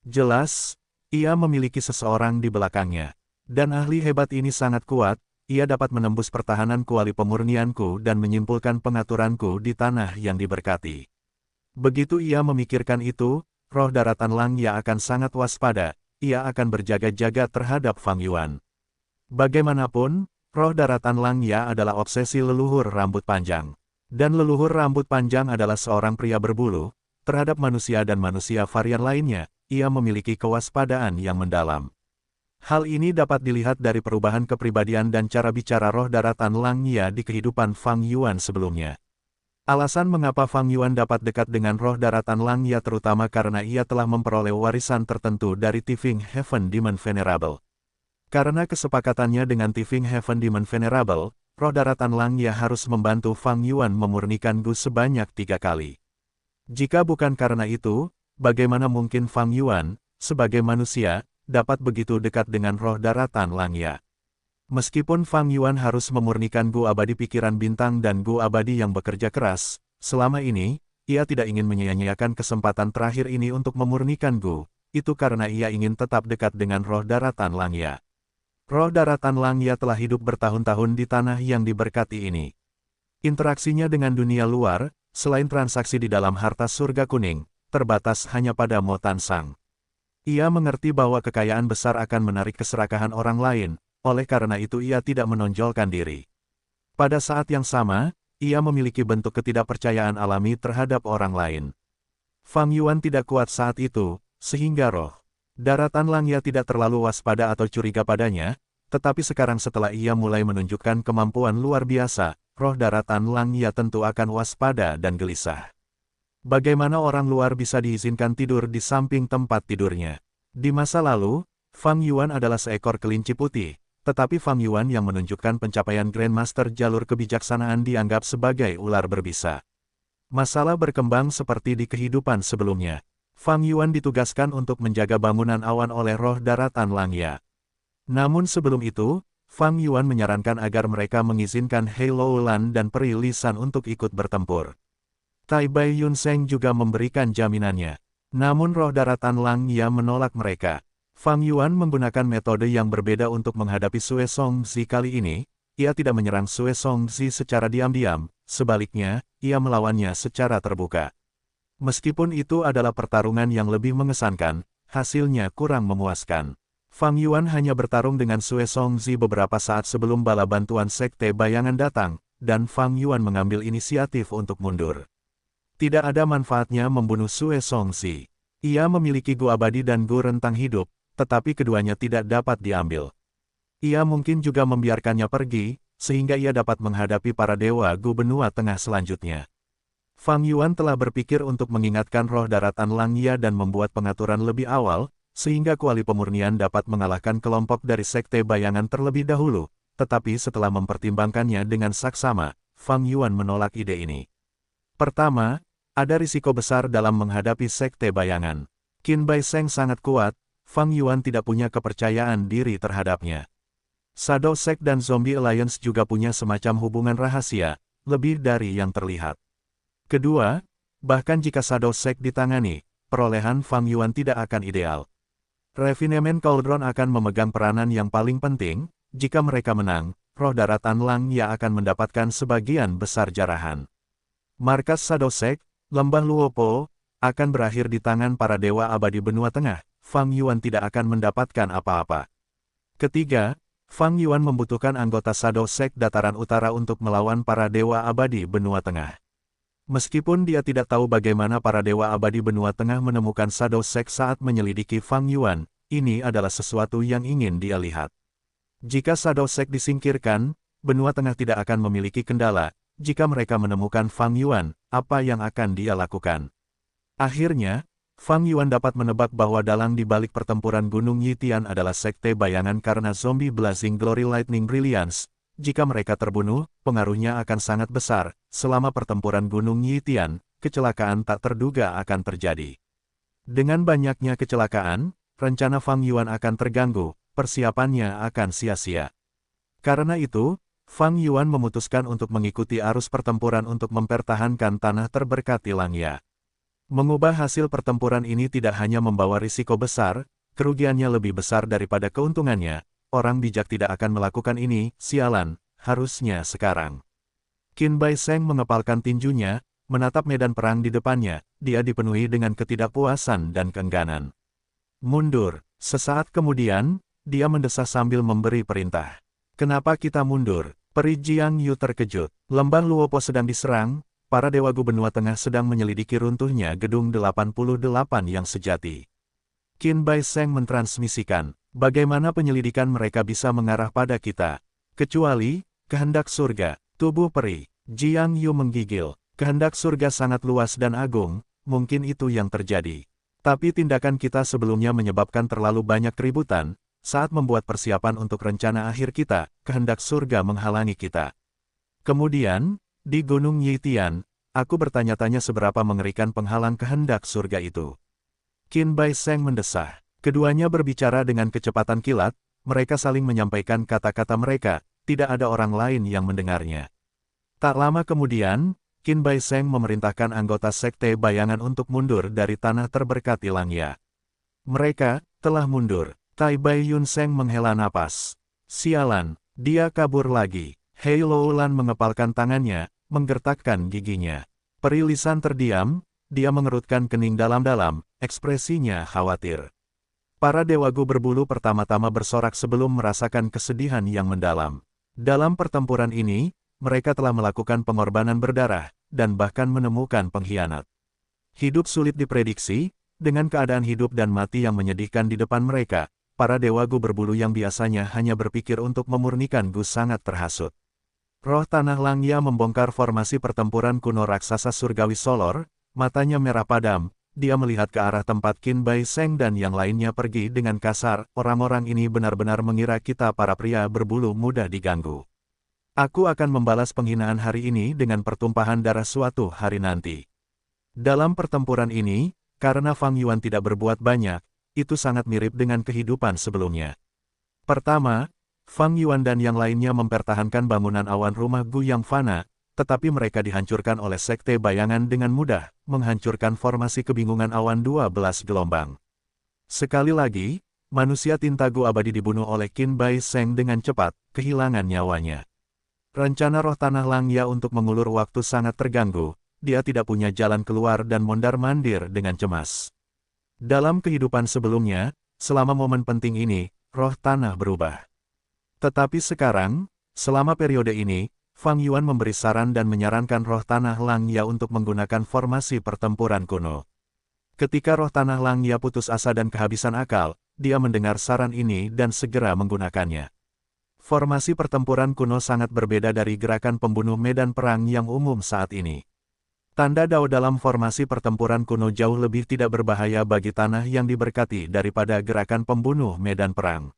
Jelas, ia memiliki seseorang di belakangnya. Dan ahli hebat ini sangat kuat, ia dapat menembus pertahanan kuali pemurnianku dan menyimpulkan pengaturanku di tanah yang diberkati. Begitu ia memikirkan itu, roh daratan Langya akan sangat waspada, ia akan berjaga-jaga terhadap Fang Yuan. Bagaimanapun, roh daratan Langya adalah obsesi leluhur rambut panjang. Dan leluhur rambut panjang adalah seorang pria berbulu, terhadap manusia dan manusia varian lainnya, ia memiliki kewaspadaan yang mendalam. Hal ini dapat dilihat dari perubahan kepribadian dan cara bicara roh daratan Langya di kehidupan Fang Yuan sebelumnya. Alasan mengapa Fang Yuan dapat dekat dengan roh daratan Langya terutama karena ia telah memperoleh warisan tertentu dari Tifing Heaven Demon Venerable. Karena kesepakatannya dengan Tifing Heaven Demon Venerable, roh daratan Langya harus membantu Fang Yuan memurnikan Gu sebanyak 3 kali. Jika bukan karena itu, bagaimana mungkin Fang Yuan, sebagai manusia, dapat begitu dekat dengan roh daratan Langya? Meskipun Fang Yuan harus memurnikan Gu abadi pikiran bintang dan Gu abadi yang bekerja keras, selama ini, ia tidak ingin menyia-nyiakan kesempatan terakhir ini untuk memurnikan Gu, itu karena ia ingin tetap dekat dengan roh daratan Langya. Roh daratan Langya telah hidup bertahun-tahun di tanah yang diberkati ini. Interaksinya dengan dunia luar, selain transaksi di dalam harta surga kuning, terbatas hanya pada Mo Tansang. Ia mengerti bahwa kekayaan besar akan menarik keserakahan orang lain, oleh karena itu ia tidak menonjolkan diri. Pada saat yang sama, ia memiliki bentuk ketidakpercayaan alami terhadap orang lain. Fang Yuan tidak kuat saat itu, sehingga roh daratan Langya tidak terlalu waspada atau curiga padanya, tetapi sekarang setelah ia mulai menunjukkan kemampuan luar biasa, roh daratan Langya tentu akan waspada dan gelisah. Bagaimana orang luar bisa diizinkan tidur di samping tempat tidurnya? Di masa lalu, Fang Yuan adalah seekor kelinci putih, tetapi Fang Yuan yang menunjukkan pencapaian Grandmaster jalur kebijaksanaan dianggap sebagai ular berbisa. Masalah berkembang seperti di kehidupan sebelumnya. Fang Yuan ditugaskan untuk menjaga bangunan awan oleh roh daratan Langya. Namun sebelum itu, Fang Yuan menyarankan agar mereka mengizinkan Hei Loulan dan Peri Lisan untuk ikut bertempur. Tai Bai Yunseng juga memberikan jaminannya. Namun roh daratan Langya menolak mereka. Fang Yuan menggunakan metode yang berbeda untuk menghadapi Sue Songzi kali ini. Ia tidak menyerang Sue Songzi secara diam-diam, sebaliknya, ia melawannya secara terbuka. Meskipun itu adalah pertarungan yang lebih mengesankan, hasilnya kurang memuaskan. Fang Yuan hanya bertarung dengan Sue Songzi beberapa saat sebelum bala bantuan Sekte Bayangan datang, dan Fang Yuan mengambil inisiatif untuk mundur. Tidak ada manfaatnya membunuh Sue Songzi. Ia memiliki Gu abadi dan Gu rentang hidup, tetapi keduanya tidak dapat diambil. Ia mungkin juga membiarkannya pergi, sehingga ia dapat menghadapi para dewa Gu benua tengah selanjutnya. Fang Yuan telah berpikir untuk mengingatkan roh daratan Langya dan membuat pengaturan lebih awal, sehingga kuali pemurnian dapat mengalahkan kelompok dari Sekte Bayangan terlebih dahulu, tetapi setelah mempertimbangkannya dengan saksama, Fang Yuan menolak ide ini. Pertama, ada risiko besar dalam menghadapi Sekte Bayangan. Qin Bai Seng sangat kuat, Fang Yuan tidak punya kepercayaan diri terhadapnya. Shadow Sect dan Zombie Alliance juga punya semacam hubungan rahasia, lebih dari yang terlihat. Kedua, bahkan jika Shadow Sect ditangani, perolehan Fang Yuan tidak akan ideal. Refinement Cauldron akan memegang peranan yang paling penting, jika mereka menang, roh daratan Langya akan mendapatkan sebagian besar jarahan. Markas Shadow Sect, Lembah Luopo, akan berakhir di tangan para dewa abadi benua tengah, Fang Yuan tidak akan mendapatkan apa-apa. Ketiga, Fang Yuan membutuhkan anggota Shadow Sect Dataran Utara untuk melawan para dewa abadi benua tengah. Meskipun dia tidak tahu bagaimana para dewa abadi benua tengah menemukan Shadow Sect saat menyelidiki Fang Yuan, ini adalah sesuatu yang ingin dia lihat. Jika Shadow Sect disingkirkan, benua tengah tidak akan memiliki kendala. Jika mereka menemukan Fang Yuan, apa yang akan dia lakukan? Akhirnya, Fang Yuan dapat menebak bahwa dalang di balik pertempuran Gunung Yitian adalah Sekte Bayangan karena zombie Blazing Glory Lightning Brilliance. Jika mereka terbunuh, pengaruhnya akan sangat besar. Selama pertempuran Gunung Yitian, kecelakaan tak terduga akan terjadi. Dengan banyaknya kecelakaan, rencana Fang Yuan akan terganggu, persiapannya akan sia-sia. Karena itu, Fang Yuan memutuskan untuk mengikuti arus pertempuran untuk mempertahankan tanah terberkati Langya. Mengubah hasil pertempuran ini tidak hanya membawa risiko besar, kerugiannya lebih besar daripada keuntungannya. Orang bijak tidak akan melakukan ini, sialan, harusnya sekarang. Qin Bai Seng mengepalkan tinjunya, menatap medan perang di depannya, dia dipenuhi dengan ketidakpuasan dan keengganan. Mundur. Sesaat kemudian, dia mendesah sambil memberi perintah. Kenapa kita mundur? Peri Jiang Yu terkejut. Lembah Luopo sedang diserang, para dewa Gu benua tengah sedang menyelidiki runtuhnya gedung 88 yang sejati. Qin Bai Seng mentransmisikan, Bagaimana penyelidikan mereka bisa mengarah pada kita? Kecuali, kehendak surga, tubuh peri. Jiang Yu menggigil. Kehendak surga sangat luas dan agung, mungkin itu yang terjadi. Tapi tindakan kita sebelumnya menyebabkan terlalu banyak keributan, saat membuat persiapan untuk rencana akhir kita, kehendak surga menghalangi kita. Kemudian, di Gunung Yitian, aku bertanya-tanya seberapa mengerikan penghalang kehendak surga itu. Qin Bai Sheng mendesah. Keduanya berbicara dengan kecepatan kilat, mereka saling menyampaikan kata-kata mereka, tidak ada orang lain yang mendengarnya. Tak lama kemudian, Qin Bai Sheng memerintahkan anggota Sekte Bayangan untuk mundur dari tanah terberkati Langya. Mereka telah mundur. Tai Bai Yun Sheng menghela napas. Sialan, dia kabur lagi. Hei Loulan mengepalkan tangannya, menggertakkan giginya. Peri Lisan terdiam, dia mengerutkan kening dalam-dalam, ekspresinya khawatir. Para Dewa Gu berbulu pertama-tama bersorak sebelum merasakan kesedihan yang mendalam. Dalam pertempuran ini, mereka telah melakukan pengorbanan berdarah, dan bahkan menemukan pengkhianat. Hidup sulit diprediksi, dengan keadaan hidup dan mati yang menyedihkan di depan mereka, para Dewa Gu berbulu yang biasanya hanya berpikir untuk memurnikan Gu sangat terhasut. Roh Tanah Langya membongkar formasi pertempuran kuno raksasa surgawi Solor, matanya merah padam. Dia melihat ke arah tempat Qin Bai Sheng dan yang lainnya pergi dengan kasar, orang-orang ini benar-benar mengira kita para pria berbulu mudah diganggu. Aku akan membalas penghinaan hari ini dengan pertumpahan darah suatu hari nanti. Dalam pertempuran ini, karena Fang Yuan tidak berbuat banyak, itu sangat mirip dengan kehidupan sebelumnya. Pertama, Fang Yuan dan yang lainnya mempertahankan bangunan awan rumah Gu yang fana, tetapi mereka dihancurkan oleh Sekte Bayangan dengan mudah, menghancurkan formasi kebingungan awan 12 gelombang. Sekali lagi, manusia tinta Gu abadi dibunuh oleh Qin Bai Sheng dengan cepat, kehilangan nyawanya. Rencana roh tanah Langya untuk mengulur waktu sangat terganggu, dia tidak punya jalan keluar dan mondar-mandir dengan cemas. Dalam kehidupan sebelumnya, selama momen penting ini, roh tanah berubah. Tetapi sekarang, selama periode ini, Fang Yuan memberi saran dan menyarankan roh tanah Langya untuk menggunakan formasi pertempuran kuno. Ketika roh tanah Langya putus asa dan kehabisan akal, dia mendengar saran ini dan segera menggunakannya. Formasi pertempuran kuno sangat berbeda dari gerakan pembunuh medan perang yang umum saat ini. Tanda Dao dalam formasi pertempuran kuno jauh lebih tidak berbahaya bagi tanah yang diberkati daripada gerakan pembunuh medan perang.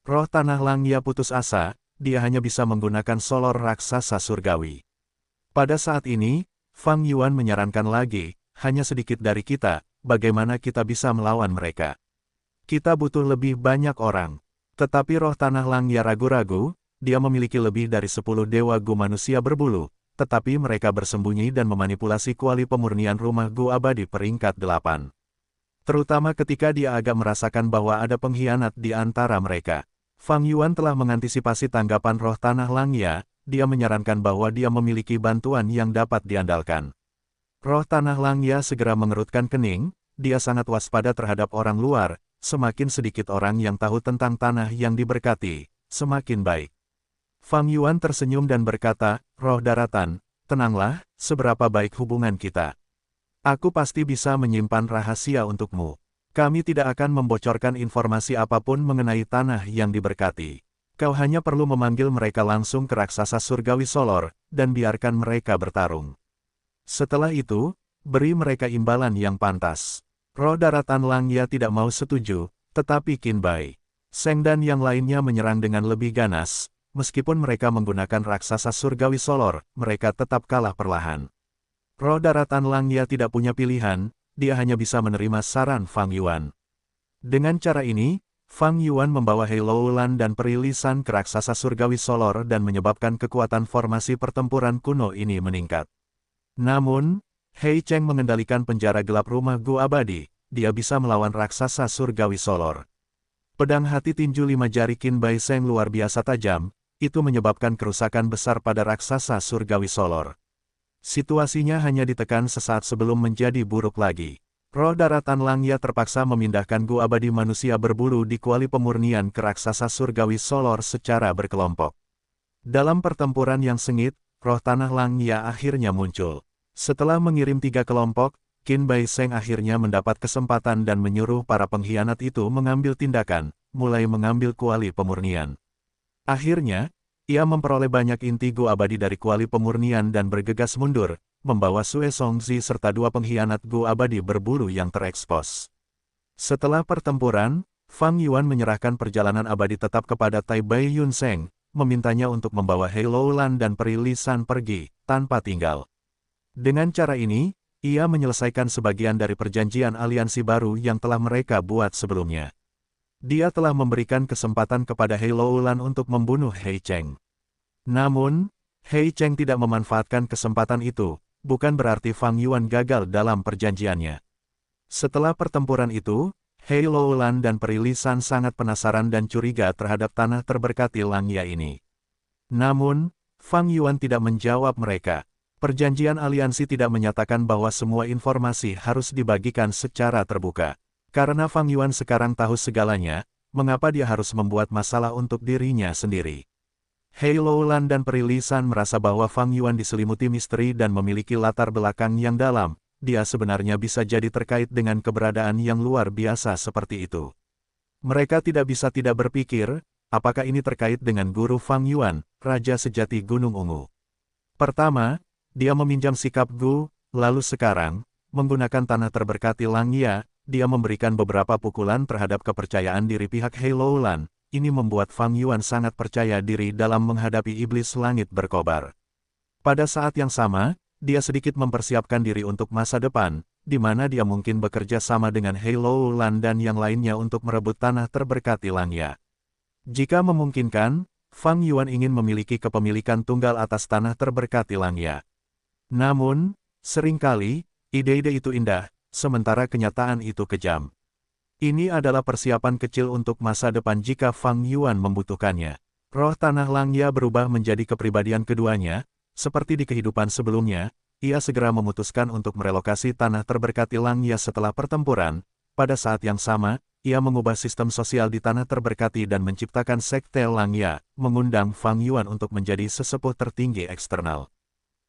Roh tanah Langya putus asa, dia hanya bisa menggunakan solor raksasa surgawi. Pada saat ini, Fang Yuan menyarankan lagi, hanya sedikit dari kita, bagaimana kita bisa melawan mereka. Kita butuh lebih banyak orang. Tetapi roh tanah Langya ragu-ragu, dia memiliki lebih dari 10 Dewa Gu manusia berbulu, tetapi mereka bersembunyi dan memanipulasi kuali pemurnian rumah Gu abadi peringkat 8. Terutama ketika dia agak merasakan bahwa ada pengkhianat di antara mereka. Fang Yuan telah mengantisipasi tanggapan roh tanah Langya, dia menyarankan bahwa dia memiliki bantuan yang dapat diandalkan. Roh tanah Langya segera mengerutkan kening, dia sangat waspada terhadap orang luar, semakin sedikit orang yang tahu tentang tanah yang diberkati, semakin baik. Fang Yuan tersenyum dan berkata, roh daratan, tenanglah, seberapa baik hubungan kita. Aku pasti bisa menyimpan rahasia untukmu. Kami tidak akan membocorkan informasi apapun mengenai tanah yang diberkati. Kau hanya perlu memanggil mereka langsung ke raksasa surgawi Solor, dan biarkan mereka bertarung. Setelah itu, beri mereka imbalan yang pantas. Roh daratan Langya tidak mau setuju, tetapi Qin Bai Sheng dan yang lainnya menyerang dengan lebih ganas. Meskipun mereka menggunakan raksasa surgawi Solor, mereka tetap kalah perlahan. Roh daratan Langya tidak punya pilihan, dia hanya bisa menerima saran Fang Yuan. Dengan cara ini, Fang Yuan membawa Hei Loulan dan Peri Lisan ke raksasa surgawi Solor dan menyebabkan kekuatan formasi pertempuran kuno ini meningkat. Namun, Hei Cheng mengendalikan penjara gelap rumah Gu abadi, dia bisa melawan raksasa surgawi Solor. Pedang hati tinju 5 jari Qin Bai Sheng luar biasa tajam, itu menyebabkan kerusakan besar pada raksasa surgawi Solor. Situasinya hanya ditekan sesaat sebelum menjadi buruk lagi. Roh daratan Langya terpaksa memindahkan Gu abadi manusia berbulu di kuali pemurnian ke raksasa surgawi Solor secara berkelompok. Dalam pertempuran yang sengit, roh tanah Langya akhirnya muncul. Setelah mengirim 3 kelompok, Qin Bai Sheng akhirnya mendapat kesempatan dan menyuruh para pengkhianat itu mengambil tindakan, mulai mengambil kuali pemurnian. Akhirnya, ia memperoleh banyak inti Gu abadi dari kuali pemurnian dan bergegas mundur, membawa Sue Songzi serta dua pengkhianat Gu abadi berbulu yang terekspos. Setelah pertempuran, Fang Yuan menyerahkan perjalanan abadi tetap kepada Tai Bai Yun Sheng, memintanya untuk membawa Hei Loulan dan Peri Li San pergi, tanpa tinggal. Dengan cara ini, ia menyelesaikan sebagian dari perjanjian aliansi baru yang telah mereka buat sebelumnya. Dia telah memberikan kesempatan kepada Hei Loulan untuk membunuh Hei Cheng. Namun, Hei Cheng tidak memanfaatkan kesempatan itu, bukan berarti Fang Yuan gagal dalam perjanjiannya. Setelah pertempuran itu, Hei Loulan dan Peri Li San sangat penasaran dan curiga terhadap tanah terberkati Langya ini. Namun, Fang Yuan tidak menjawab mereka. Perjanjian aliansi tidak menyatakan bahwa semua informasi harus dibagikan secara terbuka. Karena Fang Yuan sekarang tahu segalanya, mengapa dia harus membuat masalah untuk dirinya sendiri. Hei Loulan dan Peri Li San merasa bahwa Fang Yuan diselimuti misteri dan memiliki latar belakang yang dalam. Dia sebenarnya bisa jadi terkait dengan keberadaan yang luar biasa seperti itu. Mereka tidak bisa tidak berpikir, apakah ini terkait dengan guru Fang Yuan, Raja Sejati Gunung Ungu. Pertama, dia meminjam sikap Gu, lalu sekarang, menggunakan tanah terberkati Langya, dia memberikan beberapa pukulan terhadap kepercayaan diri pihak Hei Loulan. Ini membuat Fang Yuan sangat percaya diri dalam menghadapi iblis langit berkobar. Pada saat yang sama, dia sedikit mempersiapkan diri untuk masa depan, di mana dia mungkin bekerja sama dengan Hei Loulan dan yang lainnya untuk merebut tanah terberkati Langya. Jika memungkinkan, Fang Yuan ingin memiliki kepemilikan tunggal atas tanah terberkati Langya. Namun, seringkali, ide-ide itu indah, sementara kenyataan itu kejam. Ini adalah persiapan kecil untuk masa depan jika Fang Yuan membutuhkannya. Roh tanah Langya berubah menjadi kepribadian keduanya, seperti di kehidupan sebelumnya, ia segera memutuskan untuk merelokasi tanah terberkati Langya setelah pertempuran. Pada saat yang sama, ia mengubah sistem sosial di tanah terberkati dan menciptakan sekte Langya, mengundang Fang Yuan untuk menjadi sesepuh tertinggi eksternal.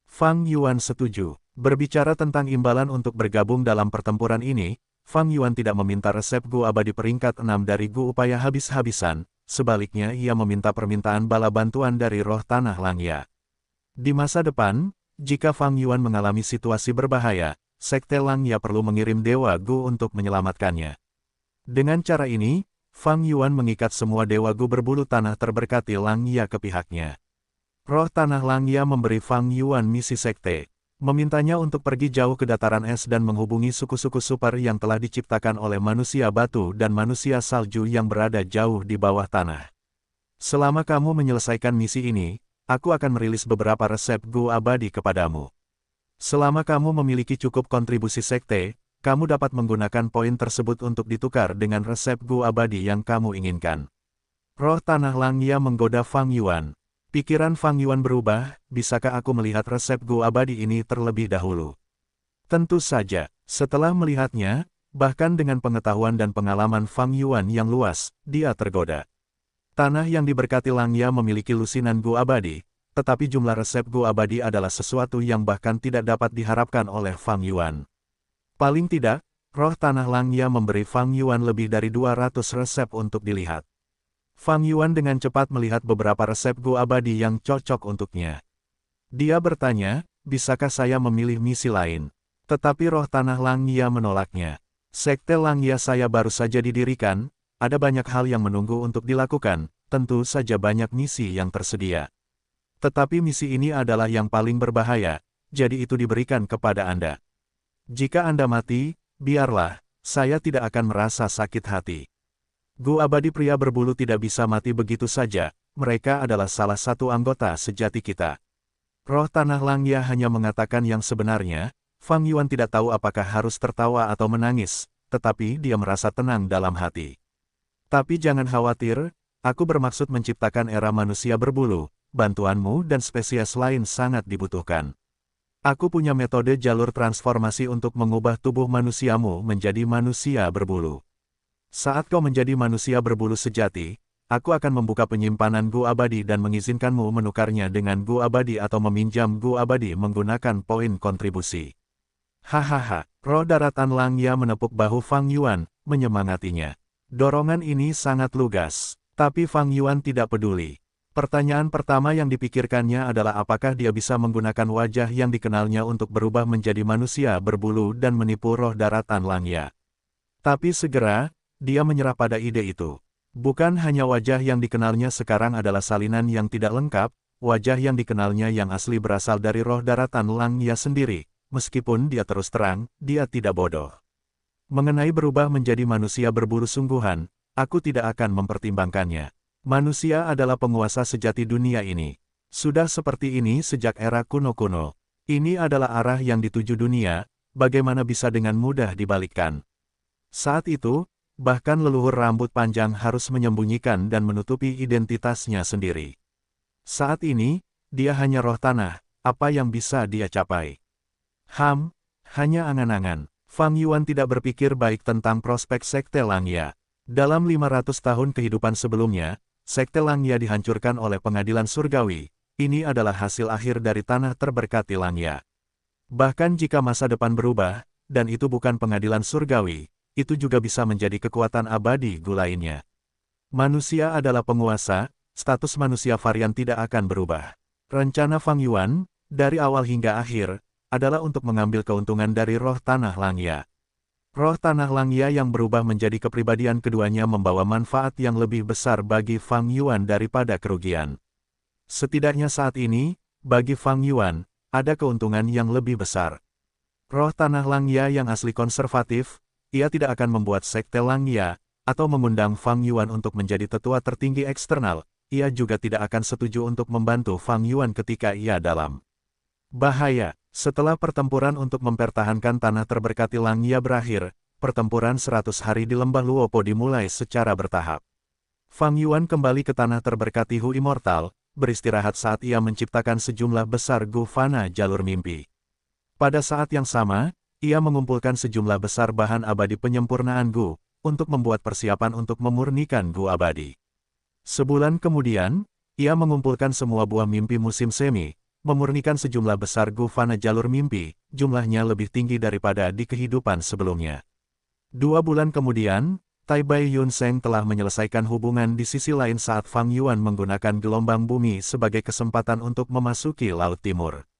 Fang Yuan setuju. Berbicara tentang imbalan untuk bergabung dalam pertempuran ini, Fang Yuan tidak meminta resep Gu abadi peringkat 6 dari Gu upaya habis-habisan, sebaliknya ia meminta permintaan bala bantuan dari roh tanah Langya. Di masa depan, jika Fang Yuan mengalami situasi berbahaya, sekte Langya perlu mengirim Dewa Gu untuk menyelamatkannya. Dengan cara ini, Fang Yuan mengikat semua Dewa Gu berbulu tanah terberkati Langya ke pihaknya. Roh tanah Langya memberi Fang Yuan misi sekte, memintanya untuk pergi jauh ke dataran es dan menghubungi suku-suku super yang telah diciptakan oleh manusia batu dan manusia salju yang berada jauh di bawah tanah. Selama kamu menyelesaikan misi ini, aku akan merilis beberapa resep Gu abadi kepadamu. Selama kamu memiliki cukup kontribusi sekte, kamu dapat menggunakan poin tersebut untuk ditukar dengan resep Gu abadi yang kamu inginkan. Roh tanah Langya menggoda Fang Yuan. Pikiran Fang Yuan berubah, bisakah aku melihat resep Gu abadi ini terlebih dahulu? Tentu saja, setelah melihatnya, bahkan dengan pengetahuan dan pengalaman Fang Yuan yang luas, dia tergoda. Tanah yang diberkati Langya memiliki lusinan Gu abadi, tetapi jumlah resep Gu abadi adalah sesuatu yang bahkan tidak dapat diharapkan oleh Fang Yuan. Paling tidak, roh tanah Langya memberi Fang Yuan lebih dari 200 resep untuk dilihat. Fang Yuan dengan cepat melihat beberapa resep Gu abadi yang cocok untuknya. Dia bertanya, bisakah saya memilih misi lain? Tetapi roh tanah Langya menolaknya. Sekte Langya saya baru saja didirikan, ada banyak hal yang menunggu untuk dilakukan, tentu saja banyak misi yang tersedia. Tetapi misi ini adalah yang paling berbahaya, jadi itu diberikan kepada Anda. Jika Anda mati, biarlah, saya tidak akan merasa sakit hati. Gu abadi pria berbulu tidak bisa mati begitu saja, mereka adalah salah satu anggota sejati kita. Roh tanah Langya hanya mengatakan yang sebenarnya, Fang Yuan tidak tahu apakah harus tertawa atau menangis, tetapi dia merasa tenang dalam hati. Tapi jangan khawatir, aku bermaksud menciptakan era manusia berbulu, bantuanmu dan spesies lain sangat dibutuhkan. Aku punya metode jalur transformasi untuk mengubah tubuh manusiamu menjadi manusia berbulu. Saat kau menjadi manusia berbulu sejati, aku akan membuka penyimpanan Gu abadi dan mengizinkanmu menukarnya dengan Gu abadi atau meminjam Gu abadi menggunakan poin kontribusi. Hahaha, roh daratan Langya menepuk bahu Fang Yuan, menyemangatinya. Dorongan ini sangat lugas, tapi Fang Yuan tidak peduli. Pertanyaan pertama yang dipikirkannya adalah apakah dia bisa menggunakan wajah yang dikenalnya untuk berubah menjadi manusia berbulu dan menipu roh daratan Langya. Tapi segera, dia menyerah pada ide itu. Bukan hanya wajah yang dikenalnya sekarang adalah salinan yang tidak lengkap, wajah yang dikenalnya yang asli berasal dari roh daratan Langya sendiri. Meskipun dia terus terang, dia tidak bodoh. Mengenai berubah menjadi manusia berbulu sungguhan, aku tidak akan mempertimbangkannya. Manusia adalah penguasa sejati dunia ini. Sudah seperti ini sejak era kuno-kuno. Ini adalah arah yang dituju dunia, bagaimana bisa dengan mudah dibalikkan. Saat itu, bahkan leluhur rambut panjang harus menyembunyikan dan menutupi identitasnya sendiri. Saat ini, dia hanya roh tanah, apa yang bisa dia capai? Hanya angan-angan. Fang Yuan tidak berpikir baik tentang prospek Sekte Langya. Dalam 500 tahun kehidupan sebelumnya, Sekte Langya dihancurkan oleh pengadilan surgawi. Ini adalah hasil akhir dari tanah terberkati Langya. Bahkan jika masa depan berubah, dan itu bukan pengadilan surgawi, itu juga bisa menjadi kekuatan abadi Gu lainnya. Manusia adalah penguasa, status manusia varian tidak akan berubah. Rencana Fang Yuan, dari awal hingga akhir, adalah untuk mengambil keuntungan dari roh tanah Langya. Roh tanah Langya yang berubah menjadi kepribadian keduanya membawa manfaat yang lebih besar bagi Fang Yuan daripada kerugian. Setidaknya saat ini, bagi Fang Yuan, ada keuntungan yang lebih besar. Roh tanah Langya yang asli konservatif, ia tidak akan membuat Sekte Langya, atau mengundang Fang Yuan untuk menjadi tetua tertinggi eksternal, ia juga tidak akan setuju untuk membantu Fang Yuan ketika ia dalam bahaya. Setelah pertempuran untuk mempertahankan tanah terberkati Langya berakhir, pertempuran 100 hari di lembah Luopo dimulai secara bertahap. Fang Yuan kembali ke tanah terberkati Hu Immortal, beristirahat saat ia menciptakan sejumlah besar Gu Fana jalur mimpi. Pada saat yang sama, ia mengumpulkan sejumlah besar bahan abadi penyempurnaan Gu, untuk membuat persiapan untuk memurnikan Gu abadi. Sebulan kemudian, ia mengumpulkan semua buah mimpi musim semi, memurnikan sejumlah besar Gu Fana jalur mimpi, jumlahnya lebih tinggi daripada di kehidupan sebelumnya. 2 bulan kemudian, Tai Bai Yun Seng telah menyelesaikan hubungan di sisi lain saat Fang Yuan menggunakan gelombang bumi sebagai kesempatan untuk memasuki Laut Timur.